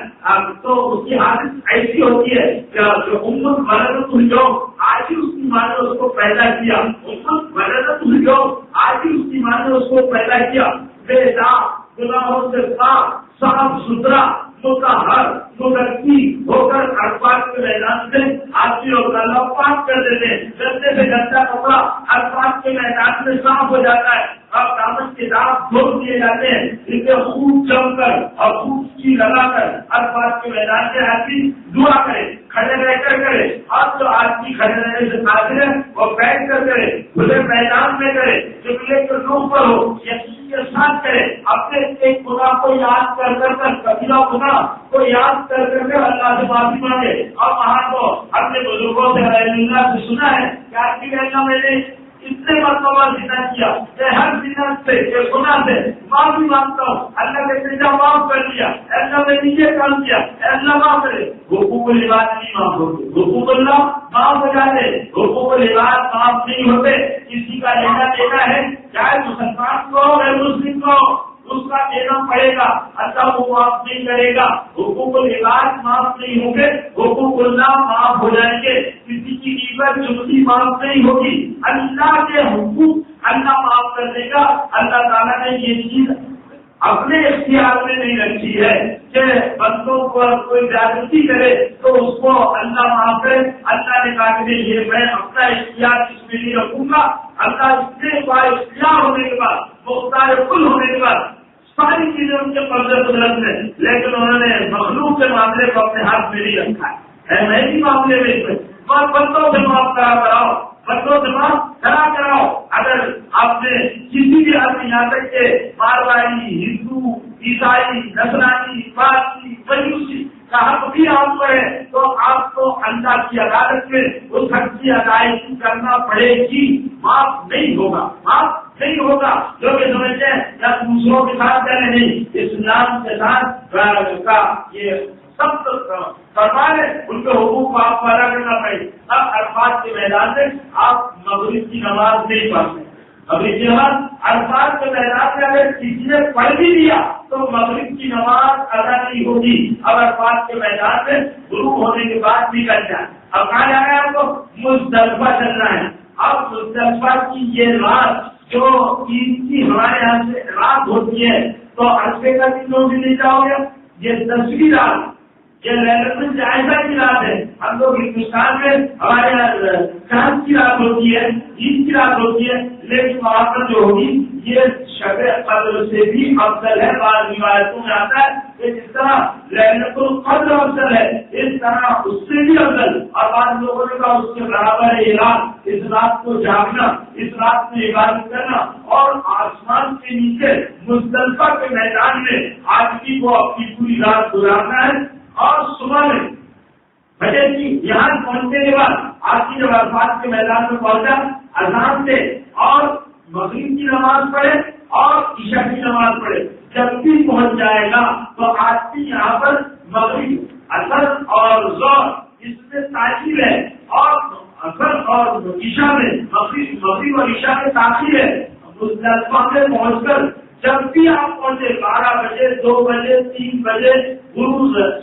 تو اس کی حالت ایسی ہوتی ہے کہ جو امت ولدت اليوم، آج ہی اس کی ماں نے اس کو پیدا کیا، امت ولدت اليوم، آج ہی اس کی ماں نے اس کو پیدا کیا، بے داغ گناہوں سے صاف ستھرا مطہر مزکی ہو کر عرفات کے میدان سے آدمی اور اللہ پاک کر دیتے ہیں. گندے سے گندا کپڑا عرفات کے میدان میں صاف ہو جاتا ہے اور دامن کے داغ دھو دیے جاتے ہیں. اسے خوب جم کر اور خوب کی لگا کر عرفات کے میدان سے آدمی دعا کرے، کھڑے رہ کر کرے، اور جو آدمی کھڑے رہنے سے قاصر ہے وہ بیٹھ کر کرے، کھلے میدان میں کرے، قبلے کے روح پر ہو، یقین کے ساتھ کرے. اپنے ایک گناہ کو یاد کر کر کبیرہ گناہ کو یاد کر کر کے اللہ سے معافی مانگے. اور وہاں کو اپنے بزرگوں سے اللہ سے سنا ہے کہ آپ کی کہنا میں نے اتنے مرتبہ زنا کیا، میں ہر زنا سے گناہ سے معافی مانگتا ہوں، اللہ نے تجھے معاف کر دیا، اللہ نے یہ کام کیا، اللہ معاف کرے. حقوق العباد نہیں معاف ہوتے، حقوق اللہ معاف ہو جاتے، حقوق العباد معاف نہیں ہوتے. کسی کا لینا دینا ہے، چاہے مسلمان کو غیر مسلم کو، اس کا دینا پڑے گا، اللہ وہ معاف نہیں کرے گا. حقوق العباد معاف نہیں ہوں گے، حقوق اللہ معاف ہو جائیں گے. کسی کی عبادت جملہ معاف نہیں ہوگی، اللہ کے حقوق اللہ معاف کر دے گا. اللہ تعالیٰ نے یہ چیز اپنے اختیار میں نہیں رکھی ہے کہ بندوں پر کوئی زیادتی کرے تو اس کو اللہ معاف کرے. اللہ نے کہا کہ یہ میں اپنا اختیار اس میں نہیں رکھوں گا. اللہ اتنے بار اختیار ہونے کے بعد، مختار کل ہونے کے بعد ساری چیزیں ان کے قبضے قدرت میں، لیکن انہوں نے مخلوق کے معاملے کو اپنے ہاتھ میں نہیں رکھا ہے. میں بھی معاملے میں بندوں سے معاف کراؤ، بندوں سے معاف کراؤ. اگر آپ نے کسی بھی آدمی یہاں تک کہ مارواڑی، ہندو، عیسائی، نصرانی، پارسی، مجوسی کا حق بھی آپ پر ہے تو آپ کو اللہ کی عدالت میں اس حق کی ادائیگی کرنا پڑے گی. معاف نہیں ہوگا، معاف نہیں ہوگا. جو کہ سمجھتے ہیں یا دوسروں کے ساتھ کرنے نہیں، اسلام کے ساتھ کا یہ سب فرمان ہے، ان کے حقوق کو آپ کو ادا کرنا پڑے. اب عرفات کے میدان میں آپ مغرب کی نماز نہیں پڑھتے. ابھی جہاں عرفات کے میدان میں اگر کسی نے پڑھ بھی دیا تو مغرب کی نماز ادا نہیں ہوگی. اب عرفات کے میدان میں غروب ہونے کے بعد بھی کر جائیں. اب کہاں جانا ہے آپ کو؟ مزدلفہ چلنا ہے. اب مزدلفہ کی یہ رات جو عید کی ہمارے یہاں سے رات ہوتی ہے تو عرفے کا دن لوگ بھی نہیں جاؤ گے. یہ 10ویں رات، یہ لیلۃ الجائزہ کی رات ہے. ہم لوگ ہندوستان میں ہمارے یہاں چاند کی رات ہوتی ہے، عید کی رات ہوتی ہے، لیکن وہاں پر جو ہوگی یہ شب قدر سے بھی افضل ہے. بعض روایتوں میں آتا ہے کہ جس طرح لیلۃ القدر افضل ہے اس طرح اس سے بھی افضل. اور بعض لوگوں نے کہا اس کے برابر ہے یہ رات. اس رات کو جاگنا, اس رات میں عبادت کرنا اور آسمان کے نیچے مزدلفہ کے میدان میں آدمی کو اپنی پوری رات گزارنا ہے. اور صبح میں بجے کی یہاں پہنچنے کے بعد آدمی جب عرفات کے میدان میں پہنچا, اذان سے اور مغرب کی نماز پڑھے اور عشاء کی نماز پڑھے. جب بھی پہنچ جائے گا تو آدمی یہاں پر مغرب, اثر اور ظہر اس میں تاخیر ہے, اور اثر اور عشاء میں مغرب اور عشاء میں تاخیر ہے. مزدلفہ میں پہنچ کر جب بھی آپ پہنچے 12 بجے, 2 بجے, 3 بجے,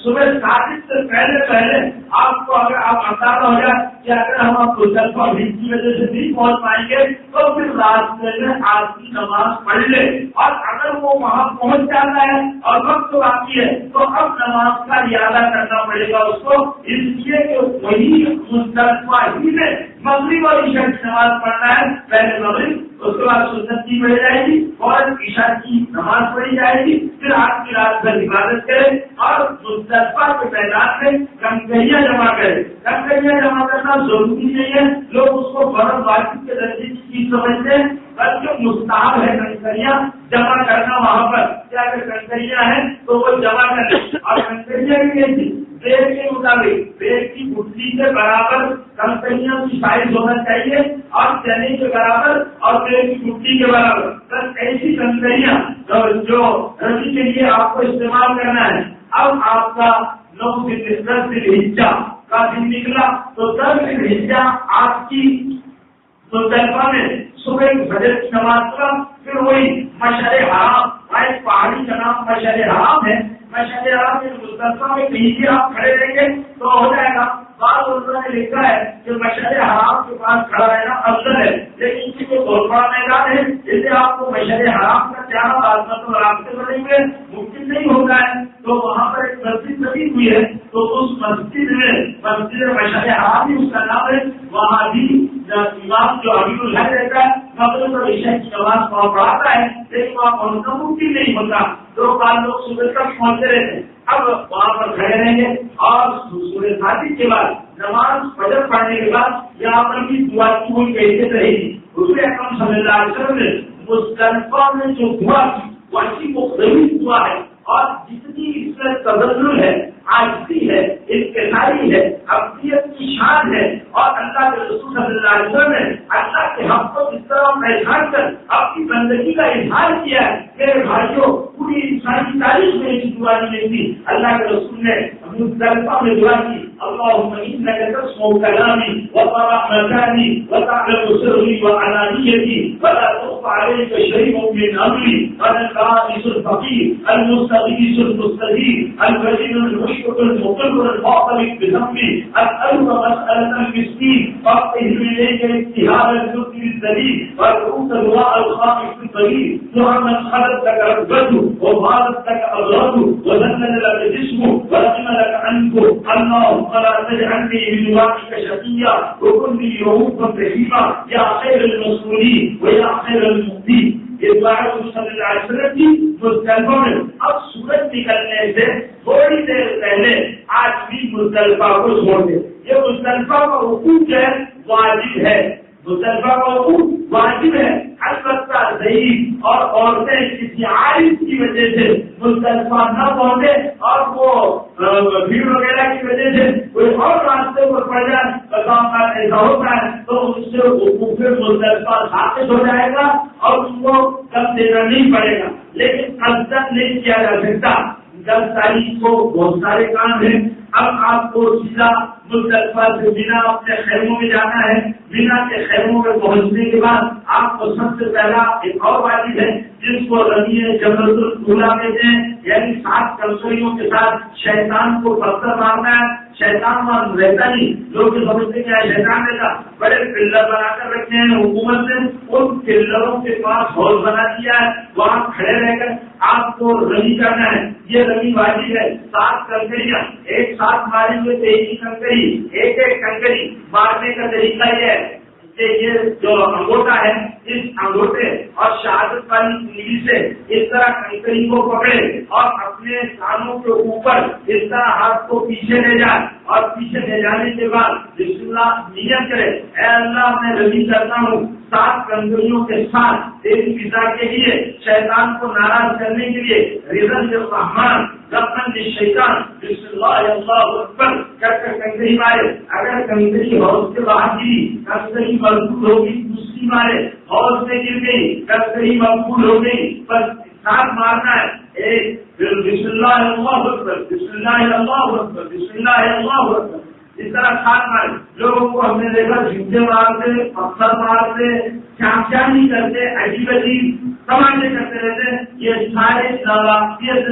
صبح صادق سے پہلے آپ کو اگر آپ اندازہ ہو جائے کہ اگر ہم آپ مزدلفہ بھیڑ کی وجہ سے نہیں پہنچ پائیں گے تو پھر راستے میں آدمی نماز پڑھ لے. اور اگر وہ وہاں پہنچ جاتا ہے اور وقت باقی ہے تو اب نماز کا ارادہ کرنا پڑے گا اس کو, اس لیے کہ وہی مزدلفہ ہی میں مغرب اور عشاء کی نماز پڑھنا ہے. پہلے مغرب, اس کے بعد سنت کی پڑھی جائے گی اور عشاء کی نماز پڑھی جائے گی. پھر آج کی رات بھر عبادت کرے اور مزدلفہ کے میدان میں کنکریاں جمع کرے. کنکریاں جمع کرنا ضروری نہیں ہے, لوگ اس کو فرض واجب کے درجے کی چیز سمجھتے ہیں, بلکہ مستحب ہے کنکریاں جمع کرنا. وہاں پر کیا اگر کنکریاں ہیں تو وہ جمع کریں. اور کنکریاں بھی نہیں تھی پیڑ کے مطابق پیڑ کی گٹھلی کے برابر کنکریاں کی سائز ہونا چاہیے اور چنے کے برابر اور پیڑ کی گٹھلی کے برابر. بس ایسی کنکریاں جو رسی کے لیے آپ کو استعمال کرنا ہے. اب آپ کا 9 ذوالحجہ کا دن نکلا تو 10 ذوالحجہ آپ کی مزدلفہ میں صبح فجر کی نماز کا پھر وہی مشعر حرام, ایک پہاڑی کا نام مشعر حرام ہے. مشعر حرام میں مزدلفہ میں کہیں بھی آپ کھڑے رہیں گے تو ہو جائے گا. بعض علماء نے لکھا ہے کہ مشعر حرام کے پاس کھڑا رہنا افضل ہے, لیکن کسی کو بہت بڑا میدان ہے اس لیے آپ کو مشعر حرام کا کیا بازمت رابطے بنیں گے ممکن نہیں ہوتا ہے. تو وہاں پر ایک مسجد بنی ہوئی ہے تو اس مسجد مشعر حرام بھی اس کا نام ہے. وہاں بھی امام جو امیر الحق رہتا ہے مغرب اور عشاء کی نماز وہاں پڑھاتا ہے, لیکن وہاں پہنچنا ممکن نہیں ہوتا. تو بعض لوگ صبح تک پہنچتے رہتے ہیں. اب وہاں پر کھڑے رہیں گے اور سورہ فاتحہ کے بعد نماز فجر پڑھنے کے بعد یہاں پر بھی دعا کی کوئی کیفیت رہے گی. حضور اکرم صلی اللہ علیہ وسلم نے مزدلفہ میں جو دعا کی وہ اچھی مختلف دعا ہے, اور جتنی اس میں تبدل ہے, عاجزی ہے, انکساری ہے, عبدیت کی شان ہے, اور اللہ کے رسول صلی اللہ علیہ وسلم نے اللہ کے حق کو اس طرح پہچان کر اپنی بندگی کا اظہار کیا ہے. میرے بھائیوں, پوری انسانی تاریخ میں ایسی دعا نہیں تھی. اللہ کے رسول نے مزدلفہ میں دعا کی, اللهم انك تسمع كلامي وترى مكاني وتعلم سري وعلانيتي ولا تخفى عليك شيء من امري وانا القائس الفقير المستغيث المستجيب الوجيد المشفق المقر الفاضل بذنبي اسالك مساله المسكين فاقه اليك اجتهاد الذكر الذليل وادعوك دعاء الخائف الضرير محمد خلت لك ركبته وبارك لك اغراضه وذلل لك جسمه ولم لك عنه. اللهم لا تجعلني بدعائك شقيا وكن لي رؤوفا رحيما يا خير المسؤولين ويا خير المهدين. یہ دعا صلی اللہ علیہ وسلم کی مزدلفہ میں. اب سورج نکلنے سے تھوڑی دیر پہلے آج بھی مزدلفہ کو چھوڑ دے. یہ مزدلفہ کا حقوق ہے, واجب ہے. مزدلفہ کا حقوق واجب ہے. البتہ ضعیف اور عورتیں کسی عارض کی وجہ سے مزدلفہ نہ پہنچے اور وہ بھیڑ وغیرہ کی وجہ سے کوئی اور راستے پر پڑ جائے, بتاؤں ایسا ہوتا ہے تو اس سے حقوق مزدلفہ ثابت ہو جائے گا اور اس کو کم دینا نہیں پڑے گا. لیکن قصدن نہیں کیا جا سکتا. 10 تاریخ کو بہت سارے کام ہیں. اب آپ کو سیدھا مزدلفہ سے مینا اپنے خیموں میں جانا ہے. مینا کے خیموں میں پہنچنے کے بعد آپ کو سب سے پہلا ایک اور واجب ہے جس کو رمی جمرۃ الاولیٰ کہتے ہیں, یعنی 7 کنسریوں کے ساتھ شیطان کو پتھر مارنا ہے. شیطان وہاں رہتا نہیں, لوگ سمجھتے ہیں شیطان رہتا. بڑے پلر بنا کر رکھے ہیں حکومت نے, ان پلروں کے پاس ہال بنا دیا ہے, وہاں کھڑے رہ کر آپ کو رمی کرنا ہے. یہ رمی واجب ہے. 7 کنکریاں ایک ساتھ ماریں گے تو ایک ہی کنکری, ایک کنکری مارنے کا طریقہ یہ ہے کہ یہ جو انگوٹا ہے اس انگوٹے اور شہادت والی انگلی سے اس طرح کنکری کو پکڑے اور اپنے کانوں کے اوپر اس طرح ہاتھ کو پیچھے لے جائے اور پیچھے لے جانے کے بعد بسم اللہ نیت کرے، اے اللہ میں رضی کرتا ہوں 7 کنکریوں کے ساتھ تیری فضا کے لیے، شیطان کو ناراض کرنے کے لیے، رضا الرحمن ربن للشیطان بسم اللہ اللہ اکبر کر کر کنکری مارے۔ اگر کنکری حوض کے باہر گری کنکری مقبول ہوگی، دوسری مارے حوض میں گر گئی کنکری مقبول ہو گئی، بس ساتھ مارنا ہے، ایک بسم اللہ اللہ اکبر بسم اللہ اللہ اکبر بسم اللہ اللہ اکبر، اس طرح ساتھ مارے۔ لوگوں کو ہم نے دیکھا جھوٹے مارتے، پتھر مارتے، کیا نہیں کرتے، عجیب عجیب تماشے کرتے رہتے، یہ سارے ناواقفیت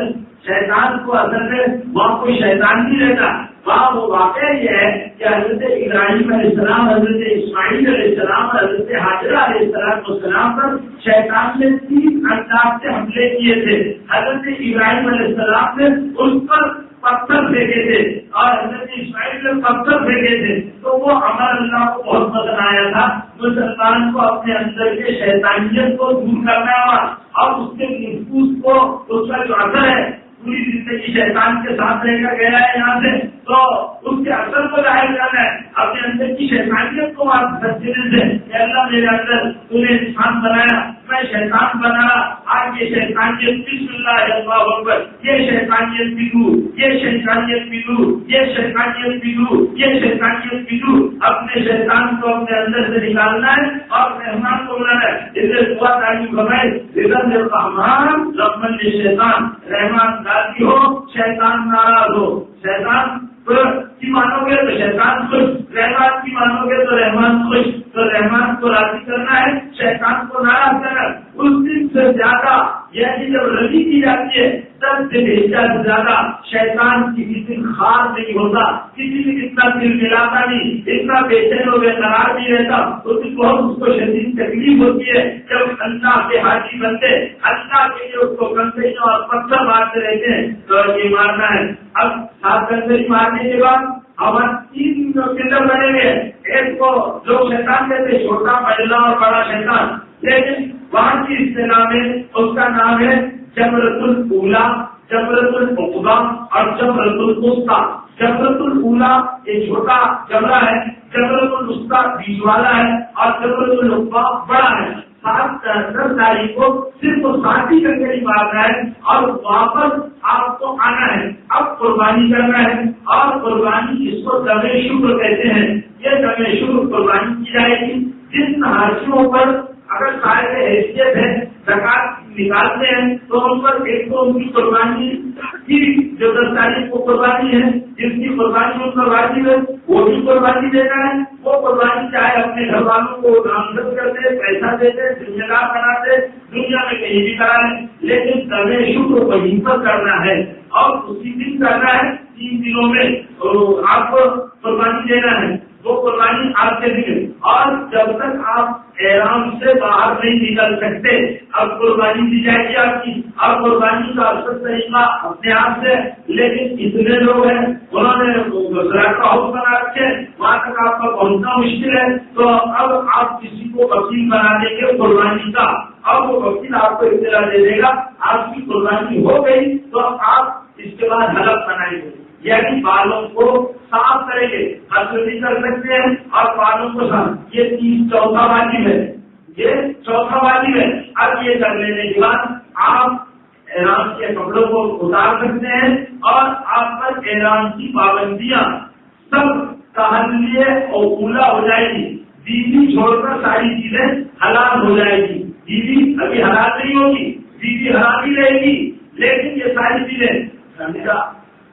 شیطان کو اثر میں وہاں کوئی شیطان نہیں رہتا، وہاں وہ واقعہ یہ ہے کہ حضرت ابراہیم علیہ السلام، حضرت اسماعیل علیہ السلام، حضرت حاجرہ علیہ السلام پر شیطان نے 3 انداز سے حملے کیے تھے۔ حضرت ابراہیم علیہ السلام نے اس پر پتھر پھینکے تھے اور حضرت اسماعیل نے پتھر پھینکے تھے، تو وہ عمل اللہ کو بہت پسند آیا تھا۔ مسلمان کو اپنے اندر کے شیطانیت کو دور کرنا ہوا اور اس کے نفوس کو، اس کا جو اثر ہے پوری زندگی شیطان کے ساتھ رہ کر گیا ہے یہاں سے، تو اس کے اثر کو ظاہر کرنا ہے، اپنے اندر کی شیطانیت کو سچنے سے کہ اللہ میرے اندر تو نے انسان بنایا، میں شیطان بنا، آج یہ شیطانیت بسم اللہ اللہ اکبر، یہ شیطانیت بھی دور، یہ شیطانیت بھی دور، یہ شیطانیت بھی دور، یہ شیطانیت بھی دور، اپنے شیطان کو اپنے اندر سے نکالنا ہے اور مہمان کو بنانا ہے۔ اس لیے دعا تعلیم فرمائے رضا الرحمن رحمن للشیطان، رحمان راضی ہو شیطان ناراض ہو، شیطان کی مانو گے تو شیطان خوش، رحمان کی مانو گے تو رحمان خوش، تو رحمان کو راضی کرنا ہے، شیطان کو ناراض کرنا ہے۔ اس دن سے زیادہ یعنی جب رضی کی جاتی ہے تب سے زیادہ شیطان کسی دن خار نہیں ہوتا، کسی دن اتنا دل ملاتا نہیں، اتنا بے چین و بے قرار نہیں رہتا، اس دن بہت اس کو شدید تکلیف ہوتی ہے جب اللہ کے حاجی بنتے اللہ کے لیے اس کو کنکری اور پتھر مارتے رہتے ہیں، تو یہ مارنا ہے۔ اب 7 کنکری مارنے کے بعد ہمارے 3 پلر بنے ہوئے، ایک کو لوگ شیطان کہتے چھوٹا پہلا اور بڑا شیطان، لیکن وہاں کی اصطلاح میں اس کا نام ہے جمرۃ الاولیٰ، جمرۃ العقبہ اور جمرۃ الوسطیٰ۔ جمرۃ الاولیٰ یہ چھوٹا جمرہ ہے، جمرۃ الوسطیٰ بیچ والا ہے اور جمرۃ العقبہ بڑا ہے۔ 10 تاریخ کو صرف 7 ہی کنکری مارنا ہے اور واپس آپ کو آنا ہے، اب قربانی کرنا ہے، اور قربانی اس کو دم شکر کہتے ہیں۔ یہ دم شکر قربانی کی جائے گی جن حاجیوں پر اگر صاحب حیثیت ہے زکات نکالتے ہیں تو ان پر ایک تو ان کی قربانی کی جو 10 تاریخ کو قربانی ہے، جس کی قربانی ان پر واجب ہے وہ بھی قربانی دینا ہے، وہ قربانی چاہے اپنے گھر والوں کو نامزد کرتے، پیسہ دیتے، ذمہ دار بناتے، دنیا میں کہیں بھی کرا ہے، لیکن دم شکر وہیں پر کرنا ہے اور اسی دن کرنا ہے۔ 3 دنوں میں آپ کو قربانی دینا ہے، وہ قربانی آپ کے دن، اور جب تک آپ احرام سے باہر نہیں نکل سکتے اب قربانی دی جائے گی آپ کی۔ اب قربانی کا اصل طریقہ اپنے آپ سے، لیکن اتنے لوگ ہیں انہوں نے زراعت کا ہاؤس بنا رکھے، وہاں تک آپ کا پہنچنا مشکل ہے، تو اب آپ کسی کو وکیل بنا دیں گے قربانی کا، اب وہ وکیل آپ کو اطلاع دے دے گا آپ کی قربانی ہو گئی، تو آپ اس کے بعد حلف بنائیں گے، یعنی بالوں کو صاف کریں گے، بھی کر سکتے ہیں اور بالوں کو صاف، یہ 4تھا واجب ہے، یہ 4تھا واجب ہے۔ اب یہ کر لینے کے بعد آپ احرام کے کپڑوں کو اتار سکتے ہیں اور آپ پر احرام کی پابندیاں سب تحلیہ اور اولا ہو جائے گی، بیوی چھوڑ کر ساری چیزیں حلال ہو جائے گی، بیوی ابھی حلال نہیں ہوگی، بیوی حلال ہی رہے گی، لیکن یہ ساری چیزیں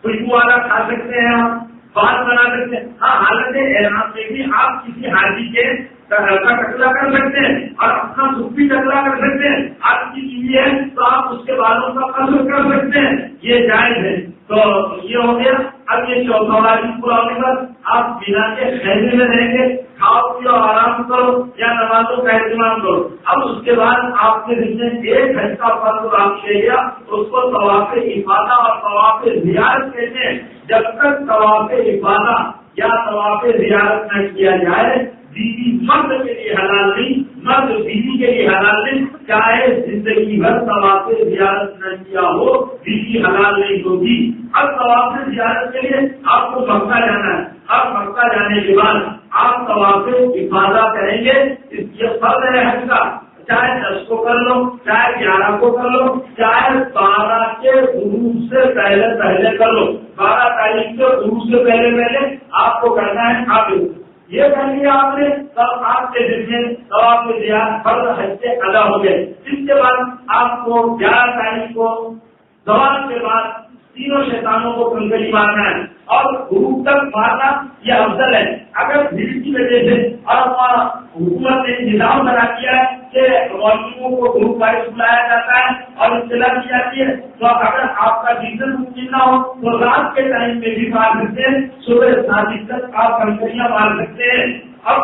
خوشبو والا کھا سکتے ہیں، آپ بال بنا سکتے ہیں، ہاں حالت احرام میں بھی آپ کسی حاجی کے کا ٹکلا کر سکتے ہیں اور اپنا دکھ بھی ٹکلا کر سکتے ہیں، آپ کی بیوی ہے تو آپ اس کے بالوں کا قصر کر سکتے ہیں، یہ جائز ہے۔ تو یہ ہو گیا۔ اب یہ 4تھا واجب پورا ہونے کے بعد آپ بنا کے خیمے میں رہیں گے، کھاؤ پیو آرام کرو یا نمازوں کا اہتمام کرو۔ اب اس کے بعد آپ کے دل میں 1 گھنٹہ فرض آپ لے گیا، اس کو طواف افاضہ اور طواف زیارت کہتے ہیں۔ جب تک طواف افاضہ یا طواف زیارت نہ کیا جائے بیوی مرد کے لیے حلال نہیں، مرد بیوی کے لیے حلال نہیں، چاہے زندگی بھر طواف زیارت نہ کیا ہو بیوی حلال نہیں ہوگی۔ اب طواف زیارت کے لیے آپ کو مکہ جانا ہے، اب مکہ جانے کے بعد آپ طواف افاضہ کریں گے، یہ فرض ہے حج کا، چاہے 10 کو کر لو، چاہے 11 کو کر لو، چاہے 12 کے غروب سے پہلے کر لو، 12 تاریخ کے غروب سے پہلے آپ کو کرنا ہے۔ آپ یہ کر لیا آپ نے، تب آپ کے دل میں طواف زیارت فرض حج سے ادا ہو گئے۔ اس کے بعد آپ کو 11 تاریخ کو زوال کے بعد تینوں شیطانوں کو کنکری مارنا ہے، اور غروب تک مارنا یہ افضل ہے۔ اگر بھیڑ کی وجہ سے اور حکومت نے نظام بنا دیا ہے کہ مولویوں کو گروپ وائز بلایا جاتا ہے اور اطلاع کی جاتی ہے، تو اگر آپ کا بزنس ممکن نہ ہو تو رات کے ٹائم میں بھی مار سکتے ہیں، صبح 7 بجے تک آپ کنکریاں مار سکتے ہیں۔ اب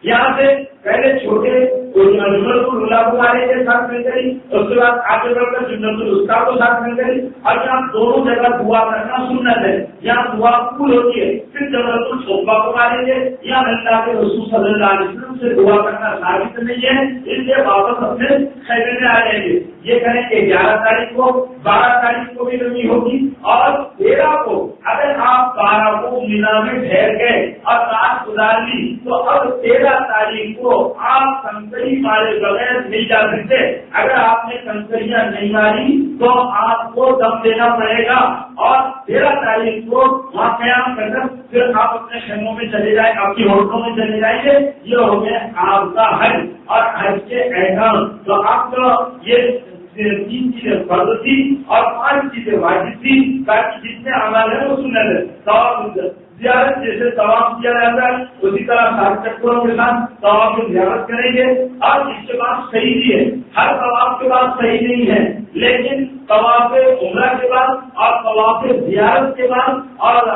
یہاں سے پہلے چھوٹے جنت العلا کے ساتھ کنکری، اس کے بعد آگے بڑھ کر جنت الوسطیٰ کو ساتھ کنکری، اور یہاں دونوں جگہ دعا کرنا سنت ہے، یہاں دعا قبول ہوتی ہے۔ پھر جنت الصوبہ کو ماریں گے، یہاں اللہ کے رسول صلی اللہ علیہ وسلم سے دعا کرنا ثابت نہیں ہے، اس لیے واپس اپنے خیمے میں آ جائیں گے۔ یہ کریں کہ 11 تاریخ کو، 12 تاریخ کو بھی نمی ہوگی، اور 13 کو اگر آپ 12 کو مینا میں ٹھہر گئے اور رات گزار لی تو اب 13 تاریخ کو آپ کنکری مارے بغیر نہیں جا سکتے۔ اگر آپ نے کنکریاں نہیں ماری تو آپ کو دم دینا پڑے گا، اور 13 تاریخ کو وہاں قیام کر کر پھر آپ اپنے خیموں میں چلے جائیں، آپ کی ہوٹلوں میں چلے جائیں گے۔ یہ ہو گیا آپ کا حج اور حج کے احکام۔ تو آپ کو یہ 3 چیزیں فرض تھی اور 5 چیزیں واجب تھی، باقی جتنے عمل ہیں وہ سنت ہے۔ طواف زیارت جیسے طواف کیا جاتا ہے اسی طرح 7 چکروں کے ساتھ طواف زیارت کریں گے، اور اس کے بعد صحیح بھی ہے، ہر طواف کے بعد صحیح نہیں ہے، لیکن طواف عمرہ کے بعد اور طواف زیارت کے بعد اور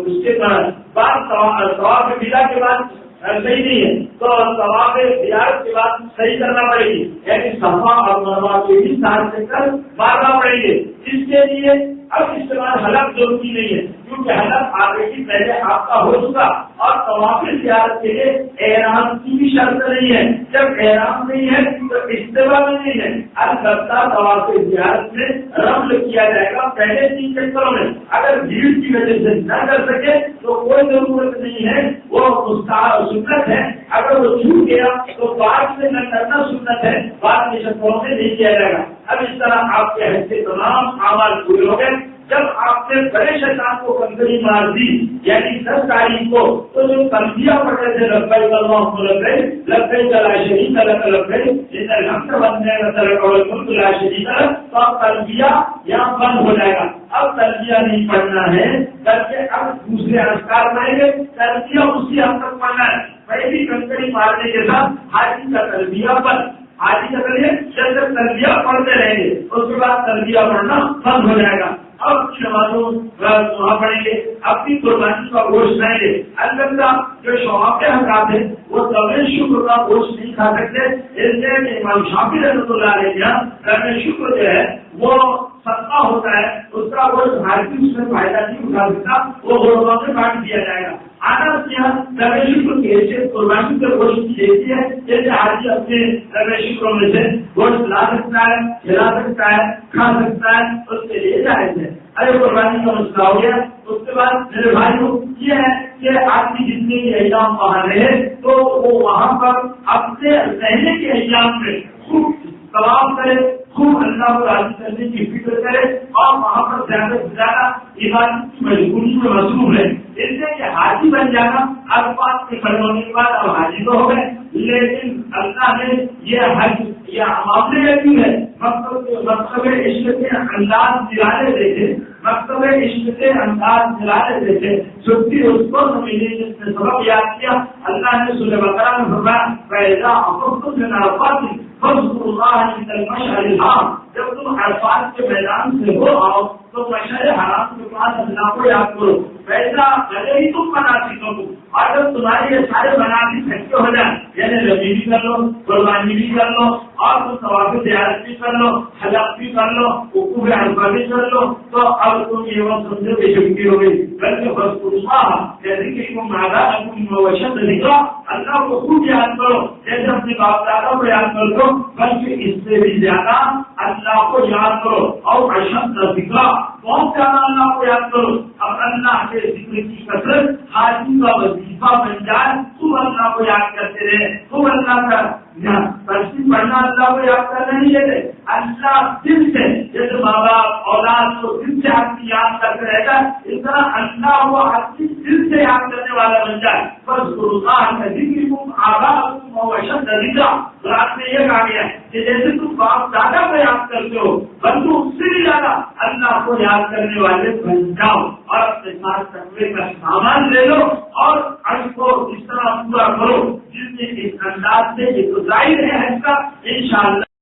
اس کے بعد طواف ودا کے بعد صحیح نہیں ہے، تو طواف زیارت کے بعد صحیح کرنا پڑے گی، یعنی صفا اور مروہ کے بھی 7 چکر مارنا پڑیں گے۔ اس کے لیے اب اس کے بعد حلق ضروری نہیں ہے، کیونکہ حلق آلریڈی پہلے آپ کا ہو چکا، اور طواف زیارت کے لیے احرام کی بھی شرط نہیں ہے۔ جب احرام نہیں ہے تو استوا میں نہیں ہے، البتہ طواف زیارت میں رمل کیا جائے گا پہلے 3 چکروں میں۔ اگر بھیڑ کی وجہ سے نہ کر سکے تو کوئی ضرورت نہیں ہے، وہ سنت ہے، اگر وہ چھوٹ گیا تو بعد میں نہ کرنا سنت ہے، بعد کے چکروں میں نہیں کیا جائے گا۔ اب اس طرح آپ کے حج کے تمام اعمال پورے ہو گئے۔ جب آپ نے بڑے شیطان کو کنکری مار دی یعنی 10 تاریخ کو، تو جو تلبیہ پڑھے تھے لبیک اللہم لبیک لبیک لا شریک لک لبیک ان الحمد والنعمت لک والملک لا شریک لک، تو اب تلبیہ یہاں بند ہو جائے گا، اب تلبیہ نہیں پڑھنا ہے، بلکہ اب دوسرے اذکار پڑھیں گے، تلبیہ اسی حد تک پڑھنا ہے۔ پہلی کنکری مارنے کے ساتھ حاجی کا تلبیہ بند، حاجی کا تلبیہ پڑھتے رہیں گے، اس کے بعد تلبیہ پڑھنا بند ہو جائے گا۔ اب نمازوں وہاں پڑھیں گے، اپنی قربانی کا گوشت کھائیں گے، البتہ جو شواب کے حضرات ہیں وہ طویل شکر کا گوشت نہیں کھا سکتے، اس لیے کہ امام شافعی رحمۃ اللہ علیہ کے یہاں طویل شکر جو ہے وہ صدقہ ہوتا ہے، اس کا گوشت بھارتی اس میں فائدہ نہیں اٹھا سکتا، وہ غربا میں کاٹ دیا جائے گا۔ آنس یہاں طویل شکر کی حیثیت قربانی کے گوشت کی دیتی ہے، جیسے حاجی اپنے طویل شکروں میں سے گوشت لا سکتا ہے، کھلا سکتا ہے، کھا سکتا ہے، اس کے لیے جائز ہے۔ ارے قربانی کا مسئلہ ہو گیا۔ اس کے بعد میرے بھائیوں یہ ہے کہ آپ کی جتنے بھی ایام وہاں رہے تو وہ وہاں پر اپنے رہنے کے ایام میں خوب طواف کرے، خوب اللہ کو راضی کرنے کی فکر کرے، اور وہاں پر زیادہ سے زیادہ عبادت کی مجبوری میں مصروف ہے۔ اس لیے کہ حاجی بن جانا الفاظ کے کھڑے ہونے کے بعد اب حاجی تو ہو گئے، لیکن اللہ نے یہ حج یا معاملے میں بھی ہے مکتب عشق کے انداز نرالے دیکھے، مکتب عشق کے انداز نرالے دیکھے، چھٹی اس کو سمجھنے جس نے سبق یاد کیا۔ اللہ نے سورہ بقرہ میں فرمایا فَإِذَا أَفَضْتُم مِّنْ عَرَفَاتٍ فاذكروا الله عند المشعر الحرام، جب تم عرفات کے میدان سے ہو آؤ تو مشعر حرام کے پاس اللہ کو یاد کرو۔ ویسا بھلے ہی تم مناسک ہو، اور جب تمہارے یہ سارے مناسک اکٹھے ہو جائیں، یعنی رمی بھی کر لو، قربانی بھی کر لو، اور تم طواف زیارت بھی کر لو، حلق بھی کر لو، وقوف عرفہ بھی کر لو، تو اب تم یہ وقت سمجھو کہ چھٹی ہو گئی، بلکہ فاذکروا اللہ ذکرکم آباءکم واشد ذکرا، اللہ کو خود یاد کرو، جیسے اپنے باپ دادا کو یاد کر دو، بلکہ اس سے بھی زیادہ اللہ کو یاد کرو، اور اشد ذکر، بہت زیادہ اللہ کو یاد کرو۔ اب اللہ کے ذکر کی کثرت حاجی کا وظیفہ بن جائے، خوب اللہ کو یاد کرتے رہے، خوب اللہ کا ترتیب پڑھنا، اللہ کو یاد کرنا نہیں لیتے، اللہ دل سے، جیسے ماں باپ اولاد کو دل سے آدمی یاد کرتے رہے گا، اس طرح اللہ وہ آدمی دل سے یاد کرنے والا بن جائے۔ بس اللہ کا ذکر کو آباءکم واشد ذکرا، رات میں یہ کہا گیا ہے کہ جیسے تم باپ دادا کو یاد کرتے ہو، بلکہ اس سے بھی زیادہ اللہ کو یاد کرنے والے بن جاؤ، اور اپنے ساتھ تقوی کا سامان لے لو، اور عرض کو اس طرح پورا کرو جس میں اس انداز سے یہ تو ظاہر ہے اس کا انشاءاللہ